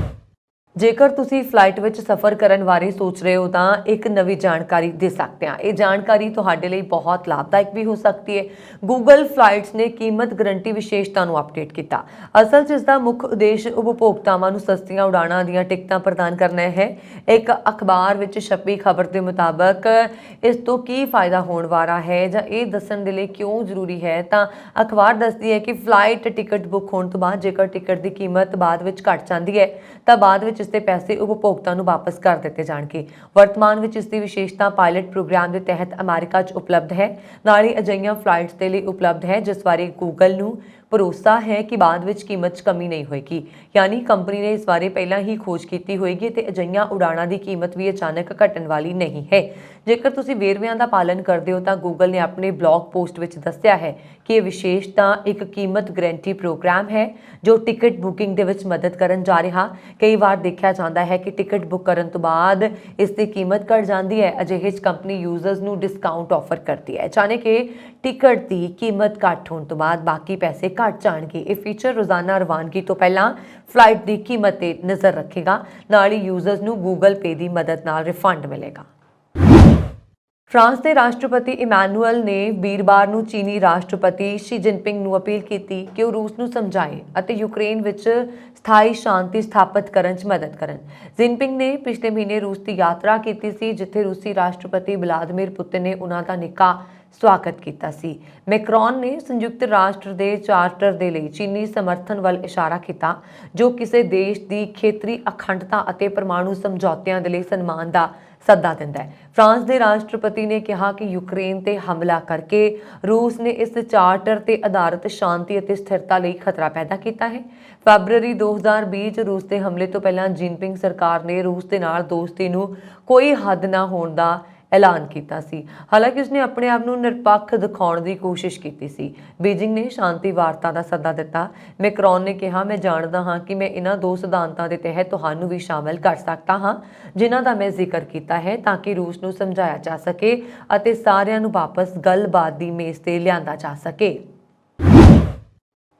ਜੇਕਰ ਤੁਸੀਂ ਫਲਾਈਟ ਵਿੱਚ ਸਫ਼ਰ ਕਰਨ ਬਾਰੇ ਸੋਚ ਰਹੇ ਹੋ ਤਾਂ ਇੱਕ ਨਵੀਂ ਜਾਣਕਾਰੀ ਦੇ ਸਕਦੇ ਹਾਂ। ਇਹ ਜਾਣਕਾਰੀ ਤੁਹਾਡੇ ਲਈ ਬਹੁਤ ਲਾਭਦਾਇਕ ਵੀ ਹੋ ਸਕਦੀ ਹੈ। ਗੂਗਲ ਫਲਾਈਟਸ ਨੇ ਕੀਮਤ ਗਰੰਟੀ ਵਿਸ਼ੇਸ਼ਤਾ ਨੂੰ ਅਪਡੇਟ ਕੀਤਾ। ਅਸਲ 'ਚ ਇਸ ਦਾ ਮੁੱਖ ਉਦੇਸ਼ ਉਪਭੋਗਤਾਵਾਂ ਨੂੰ ਸਸਤੀਆਂ ਉਡਾਣਾਂ ਦੀਆਂ ਟਿਕਟਾਂ ਪ੍ਰਦਾਨ ਕਰਨਾ ਹੈ। ਇੱਕ ਅਖਬਾਰ ਵਿੱਚ ਛਪੀ ਖਬਰ ਦੇ ਮੁਤਾਬਕ ਇਸ ਤੋਂ ਕੀ ਫਾਇਦਾ ਹੋਣ ਵਾਲਾ ਹੈ ਜਾਂ ਇਹ ਦੱਸਣ ਦੇ ਲਈ ਕਿਉਂ ਜ਼ਰੂਰੀ ਹੈ, ਤਾਂ ਅਖਬਾਰ ਦੱਸਦੀ ਹੈ ਕਿ ਫਲਾਈਟ ਟਿਕਟ ਬੁੱਕ ਹੋਣ ਤੋਂ ਬਾਅਦ ਜੇਕਰ ਟਿਕਟ ਦੀ ਕੀਮਤ ਬਾਅਦ ਵਿੱਚ ਘਟ ਜਾਂਦੀ ਹੈ ਤਾਂ ਬਾਅਦ ਵਿੱਚ ਇਸ ਦੇ ਪੈਸੇ ਉਪਭੋਗਤਾ ਨੂੰ ਵਾਪਸ ਕਰ ਦਿੱਤੇ ਜਾਣਗੇ। ਵਰਤਮਾਨ ਵਿੱਚ ਇਸ ਦੀ ਵਿਸ਼ੇਸ਼ਤਾ ਪਾਇਲਟ ਪ੍ਰੋਗਰਾਮ ਦੇ ਤਹਿਤ ਅਮਰੀਕਾ 'ਚ ਉਪਲਬਧ ਹੈ। ਨਾਲ ਹੀ ਅਜਿਹੀਆਂ ਫਲਾਈਟਸ ਦੇ ਲਈ ਉਪਲਬਧ ਹੈ ਜਿਸ ਬਾਰੇ ਗੂਗਲ ਨੂੰ ਭਰੋਸਾ ਹੈ ਕਿ ਬਾਅਦ ਵਿੱਚ ਕੀਮਤ 'ਚ ਕਮੀ ਨਹੀਂ ਹੋਏਗੀ, ਯਾਨੀ ਕੰਪਨੀ ਨੇ ਇਸ ਬਾਰੇ ਪਹਿਲਾਂ ਹੀ ਖੋਜ ਕੀਤੀ ਹੋਏਗੀ ਤੇ ਅਜਿਹੀਆਂ ਉਡਾਣਾਂ ਦੀ ਕੀਮਤ ਵੀ ਅਚਾਨਕ ਘਟਣ ਵਾਲੀ ਨਹੀਂ ਹੈ। ਜੇਕਰ ਤੁਸੀਂ ਵੇਰਵਿਆਂ ਦਾ ਪਾਲਣ ਕਰਦੇ ਹੋ ਤਾਂ ਗੂਗਲ ਨੇ ਆਪਣੇ ਬਲੌਗ ਪੋਸਟ ਵਿੱਚ ਦੱਸਿਆ ਹੈ ਕਿ ਇਹ ਵਿਸ਼ੇਸ਼ਤਾ ਇੱਕ ਕੀਮਤ ਗਰੰਟੀ ਪ੍ਰੋਗਰਾਮ ਹੈ ਜੋ ਟਿਕਟ ਬੁਕਿੰਗ ਦੇ ਵਿੱਚ ਮਦਦ ਕਰਨ ਜਾ ਰਿਹਾ। ਕਈ ਵਾਰ ਦੇਖਿਆ ਜਾਂਦਾ ਹੈ ਕਿ ਟਿਕਟ ਬੁੱਕ ਕਰਨ ਤੋਂ ਬਾਅਦ ਇਸ ਦੀ ਕੀਮਤ ਘਟ ਜਾਂਦੀ ਹੈ। ਅਜਿਹੇ 'ਚ ਕੰਪਨੀ ਯੂਜ਼ਰਸ ਨੂੰ ਡਿਸਕਾਊਂਟ ਆਫਰ ਕਰਦੀ ਹੈ, ਚਾਹੇ ਕਿ ਟਿਕਟ ਦੀ ਕੀਮਤ ਘੱਟ ਹੋਣ ਤੋਂ ਬਾਅਦ ਬਾਕੀ ਪੈਸੇ ਘੱਟ ਜਾਣਗੇ। ਇਹ ਫੀਚਰ ਰੋਜ਼ਾਨਾ ਰਵਾਨਗੀ ਤੋਂ ਪਹਿਲਾਂ ਫਲਾਈਟ ਦੀ ਕੀਮਤ ਤੇ ਨਜ਼ਰ ਰੱਖੇਗਾ। ਨਾਲ ਹੀ ਯੂਜ਼ਰਸ ਨੂੰ ਗੂਗਲ ਪੇ ਦੀ ਮਦਦ ਨਾਲ ਰਿਫੰਡ ਮਿਲੇਗਾ। ਫਰਾਂਸ ਦੇ ਰਾਸ਼ਟਰਪਤੀ ਇਮੈਨੂਅਲ ਨੇ ਵੀਰਵਾਰ ਨੂੰ ਚੀਨੀ ਰਾਸ਼ਟਰਪਤੀ ਸ਼ੀ ਜਿਨਪਿੰਗ ਨੂੰ ਅਪੀਲ ਕੀਤੀ ਕਿ ਉਹ ਰੂਸ ਨੂੰ ਸਮਝਾਏ ਅਤੇ ਯੂਕਰੇਨ ਵਿੱਚ ਸਥਾਈ ਸ਼ਾਂਤੀ ਸਥਾਪਿਤ ਕਰਨ 'ਚ ਮਦਦ ਕਰਨ। ਜਿਨਪਿੰਗ ਨੇ ਪਿਛਲੇ ਮਹੀਨੇ ਰੂਸ ਦੀ ਯਾਤਰਾ ਕੀਤੀ ਸੀ, ਜਿੱਥੇ ਰੂਸੀ ਰਾਸ਼ਟਰਪਤੀ ਵਲਾਦੀਮੀਰ ਪੁਤਿਨ ਨੇ ਉਹਨਾਂ ਦਾ ਨਿੱਘਾ ਸਵਾਗਤ ਕੀਤਾ ਸੀ। ਮੈਕਰੌਨ ਨੇ ਸੰਯੁਕਤ ਰਾਸ਼ਟਰ ਦੇ ਚਾਰਟਰ ਦੇ ਲਈ ਚੀਨੀ ਸਮਰਥਨ ਵੱਲ ਇਸ਼ਾਰਾ ਕੀਤਾ, ਜੋ ਕਿਸੇ ਦੇਸ਼ ਦੀ ਖੇਤਰੀ ਅਖੰਡਤਾ ਅਤੇ ਪਰਮਾਣੂ ਸਮਝੌਤਿਆਂ ਦੇ ਲਈ ਸਨਮਾਨ ਦਾ ਸੱਦਾ ਦਿੰਦਾ ਹੈ। ਫਰਾਂਸ ਦੇ ਰਾਸ਼ਟਰਪਤੀ ਨੇ ਕਿਹਾ ਕਿ ਯੂਕਰੇਨ ਤੇ ਹਮਲਾ ਕਰਕੇ ਰੂਸ ਨੇ ਇਸ ਚਾਰਟਰ ਤੇ ਆਧਾਰਿਤ ਸ਼ਾਂਤੀ ਅਤੇ ਸਥਿਰਤਾ ਲਈ ਖਤਰਾ ਪੈਦਾ ਕੀਤਾ ਹੈ। ਫੈਬਰਵਰੀ 2020 ਚ ਰੂਸ ਦੇ ਹਮਲੇ ਤੋਂ ਪਹਿਲਾਂ ਜਿਨਪਿੰਗ ਸਰਕਾਰ ਨੇ ਰੂਸ ਦੇ ਨਾਲ ਦੋਸਤੀ ਨੂੰ ਕੋਈ ਹੱਦ ਨਾ ਹੋਣ ਦਾ ਐਲਾਨ ਕੀਤਾ ਸੀ। ਹਾਲਾਂਕਿ ਉਸਨੇ ਆਪਣੇ ਆਪ ਨੂੰ ਨਿਰਪੱਖ ਦਿਖਾਉਣ ਦੀ ਕੋਸ਼ਿਸ਼ ਕੀਤੀ ਸੀ। ਬੀਜਿੰਗ ਨੇ ਸ਼ਾਂਤੀ ਵਾਰਤਾ ਦਾ ਸੱਦਾ ਦਿੱਤਾ। ਮੈਕਰੌਨ ਨੇ ਕਿਹਾ, ਮੈਂ ਜਾਣਦਾ ਹਾਂ ਕਿ ਮੈਂ ਇਹਨਾਂ ਦੋ ਸਿਧਾਂਤਾਂ ਦੇ ਤਹਿਤ ਤੁਹਾਨੂੰ ਵੀ ਸ਼ਾਮਲ ਕਰ ਸਕਦਾ ਹਾਂ ਜਿਨ੍ਹਾਂ ਦਾ ਮੈਂ ਜ਼ਿਕਰ ਕੀਤਾ ਹੈ, ਤਾਂ ਕਿ ਰੂਸ ਨੂੰ ਸਮਝਾਇਆ ਜਾ ਸਕੇ ਅਤੇ ਸਾਰਿਆਂ ਨੂੰ ਵਾਪਸ ਗੱਲਬਾਤ ਦੀ ਮੇਜ਼ ਤੇ ਲਿਆਂਦਾ ਜਾ ਸਕੇ।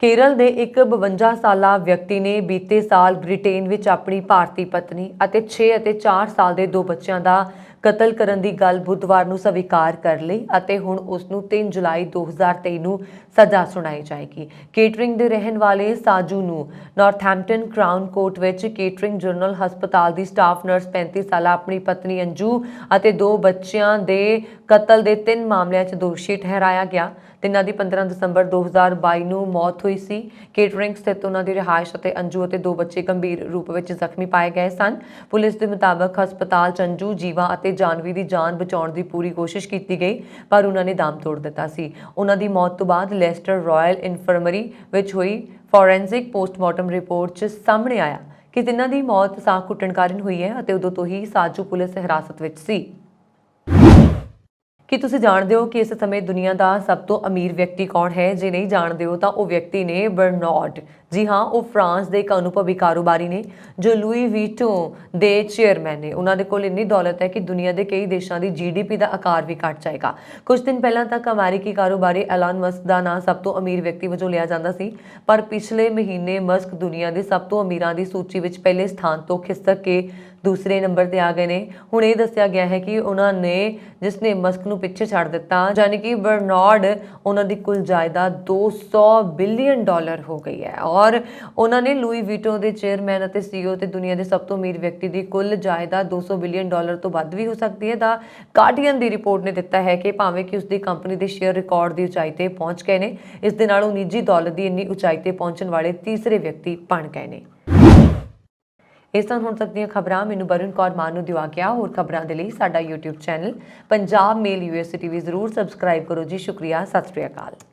ਕੇਰਲ ਦੇ ਇੱਕ 52 ਸਾਲਾ ਵਿਅਕਤੀ ਨੇ ਬੀਤੇ ਸਾਲ ਬ੍ਰਿਟੇਨ ਵਿੱਚ ਆਪਣੀ ਭਾਰਤੀ ਪਤਨੀ ਅਤੇ 6 ਅਤੇ 4 ਸਾਲ ਦੇ 2 ਬੱਚਿਆਂ ਦਾ ਕਤਲ ਕਰਨ ਦੀ ਗੱਲ ਬੁੱਧਵਾਰ ਨੂੰ ਸਵੀਕਾਰ ਕਰ ਲਈ ਅਤੇ ਹੁਣ ਉਸ ਨੂੰ 3 ਜੁਲਾਈ 2023 ਨੂੰ ਸਜ਼ਾ ਸੁਣਾਈ ਜਾਏਗੀ। ਕੇਟਰਿੰਗ ਦੇ ਰਹਿਣ ਵਾਲੇ ਸਾਜੂ ਨੂੰ ਨਾਰਥੈਂਪਟਨ ਕਰਾਊਨ ਕੋਰਟ ਵਿੱਚ ਕੇਟਰਿੰਗ ਜਨਰਲ ਹਸਪਤਾਲ ਦੀ ਸਟਾਫ ਨਰਸ 35 ਸਾਲਾ ਆਪਣੀ ਪਤਨੀ ਅੰਜੂ ਅਤੇ 2 ਬੱਚਿਆਂ ਦੇ ਕਤਲ ਦੇ 3 ਮਾਮਲਿਆਂ 'ਚ ਦੋਸ਼ੀ ਠਹਿਰਾਇਆ ਗਿਆ। ਤਿੰਨਾਂ ਦੀ 15 ਦਸੰਬਰ 2022 ਨੂੰ ਮੌਤ ਹੋਈ ਸੀ। ਕੇਟਰਿੰਗ ਸਥਿਤ ਉਹਨਾਂ ਦੀ ਰਿਹਾਇਸ਼ ਅਤੇ ਅੰਜੂ ਅਤੇ 2 ਬੱਚੇ ਗੰਭੀਰ ਰੂਪ ਵਿੱਚ ਜ਼ਖਮੀ ਪਾਏ ਗਏ ਸਨ। ਪੁਲਿਸ ਦੇ ਮੁਤਾਬਕ ਹਸਪਤਾਲ 'ਚ ਅੰਜੂ, ਜੀਵਾ ਅਤੇ ਜਾਨਵੀ ਦੀ ਜਾਨ ਬਚਾਉਣ ਦੀ ਪੂਰੀ ਕੋਸ਼ਿਸ਼ ਕੀਤੀ ਗਈ, ਪਰ ਉਹਨਾਂ ਨੇ ਦਮ ਤੋੜ ਦਿੱਤਾ ਸੀ। ਉਹਨਾਂ ਦੀ ਮੌਤ ਤੋਂ ਬਾਅਦ ਲੈਸਟਰ ਰਾਇਲ ਇਨਫਰਮਰੀ ਵਿੱਚ ਹੋਈ ਫੋਰੈਂਸਿਕ ਪੋਸਟਮਾਰਟਮ ਰਿਪੋਰਟ 'ਚ ਸਾਹਮਣੇ ਆਇਆ ਕਿ ਤਿੰਨਾਂ ਦੀ ਮੌਤ ਸਾਹ ਘੁੱਟਣ ਕਾਰਨ ਹੋਈ ਹੈ ਅਤੇ ਉਦੋਂ ਤੋਂ ਹੀ ਸਾਜੂ ਪੁਲਿਸ ਹਿਰਾਸਤ ਵਿੱਚ ਸੀ। ਕੀ ਤੁਸੀਂ ਜਾਣਦੇ ਹੋ ਕਿ ਇਸ ਸਮੇਂ ਦੁਨੀਆ ਦਾ ਸਭ ਤੋਂ ਅਮੀਰ ਵਿਅਕਤੀ ਕੌਣ ਹੈ? ਜੇ ਨਹੀਂ ਜਾਣਦੇ ਹੋ ਤਾਂ ਉਹ ਵਿਅਕਤੀ ਨੇ ਬਰਨਾਰਡ। ਜੀ ਹਾਂ, ਉਹ ਫਰਾਂਸ ਦੇ ਇੱਕ ਅਨੁਭਵੀ ਕਾਰੋਬਾਰੀ ਨੇ ਜੋ ਲੂਈ ਵੀਟੋ ਦੇ ਚੇਅਰਮੈਨ ਨੇ। ਉਹਨਾਂ ਦੇ ਕੋਲ ਇੰਨੀ ਦੌਲਤ ਹੈ ਕਿ ਦੁਨੀਆ ਦੇ ਕਈ ਦੇਸ਼ਾਂ ਦੀ GDP ਦਾ ਆਕਾਰ ਵੀ ਘਟ ਜਾਏਗਾ। ਕੁਝ ਦਿਨ ਪਹਿਲਾਂ ਤੱਕ ਅਮਰੀਕੀ ਕਾਰੋਬਾਰੀ ਐਲਨ ਮਸਕ ਦਾ ਨਾਂ ਸਭ ਤੋਂ ਅਮੀਰ ਵਿਅਕਤੀ ਵਜੋਂ ਲਿਆ ਜਾਂਦਾ ਸੀ, ਪਰ ਪਿਛਲੇ ਮਹੀਨੇ ਮਸਕ ਦੁਨੀਆ ਦੇ ਸਭ ਤੋਂ ਅਮੀਰਾਂ ਦੀ ਸੂਚੀ ਵਿੱਚ ਪਹਿਲੇ ਸਥਾਨ ਤੋਂ ਖਿਸਕ ਕੇ ਦੂਸਰੇ ਨੰਬਰ ਤੇ ਆ ਗਏ ਨੇ। ਹੁਣ ਇਹ ਦੱਸਿਆ ਗਿਆ ਹੈ ਕਿ ਉਹਨਾਂ ਨੇ ਜਿਸ ਨੇ ਮਸਕ ਨੂੰ ਪਿੱਛੇ ਛੱਡ ਦਿੱਤਾ, ਯਾਨੀ ਕਿ ਬਰਨਾਰਡ, ਉਹਨਾਂ ਦੀ ਕੁੱਲ ਜਾਇਦਾਦ $200 ਬਿਲੀਅਨ ਹੋ ਗਈ ਹੈ ਔਰ ਉਹਨਾਂ ਨੇ ਲੂਈ ਵੀਟੋ ਦੇ ਚੇਅਰਮੈਨ ਅਤੇ CEO ਤੇ ਦੁਨੀਆ ਦੇ ਸਭ ਤੋਂ ਅਮੀਰ ਵਿਅਕਤੀ ਦੀ ਕੁੱਲ ਜਾਇਦਾਦ $200 ਬਿਲੀਅਨ ਤੋਂ ਵੱਧ ਵੀ ਹੋ ਸਕਦੀ ਹੈ। ਦਾ ਗਾਰਡੀਅਨ ਦੀ ਰਿਪੋਰਟ ਨੇ ਦਿੱਤਾ ਹੈ ਕਿ ਭਾਵੇਂ ਕਿ ਉਸਦੀ ਕੰਪਨੀ ਦੇ ਸ਼ੇਅਰ ਰਿਕਾਰਡ ਦੀ ਉਚਾਈ ਤੇ ਪਹੁੰਚ ਗਏ ਨੇ, ਇਸ ਦੇ ਨਾਲ ਉਹ ਨਿੱਜੀ ਦੌਲਤ ਦੀ ਇੰਨੀ ਉਚਾਈ ਤੇ ਪਹੁੰਚਣ ਵਾਲੇ ਤੀਸਰੇ ਵਿਅਕਤੀ ਬਣ ਗਏ ਨੇ। ਇਸ ਤਰ੍ਹਾਂ ਹੁਣ ਤੱਕ ਦੀਆਂ ਖਬਰਾਂ ਮੈਨੂੰ ਬਰਨ ਕੌਰ ਮਾਨ ਨੂੰ ਦਿਵਾ ਗਿਆ। ਹੋਰ ਖਬਰਾਂ ਦੇ ਲਈ ਸਾਡਾ YouTube ਚੈਨਲ ਪੰਜਾਬ ਮੇਲ USA TV ਜ਼ਰੂਰ ਸਬਸਕ੍ਰਾਈਬ ਕਰੋ ਜੀ। ਸ਼ੁਕਰੀਆ, ਸਤਿ ਸ਼੍ਰੀ ਅਕਾਲ।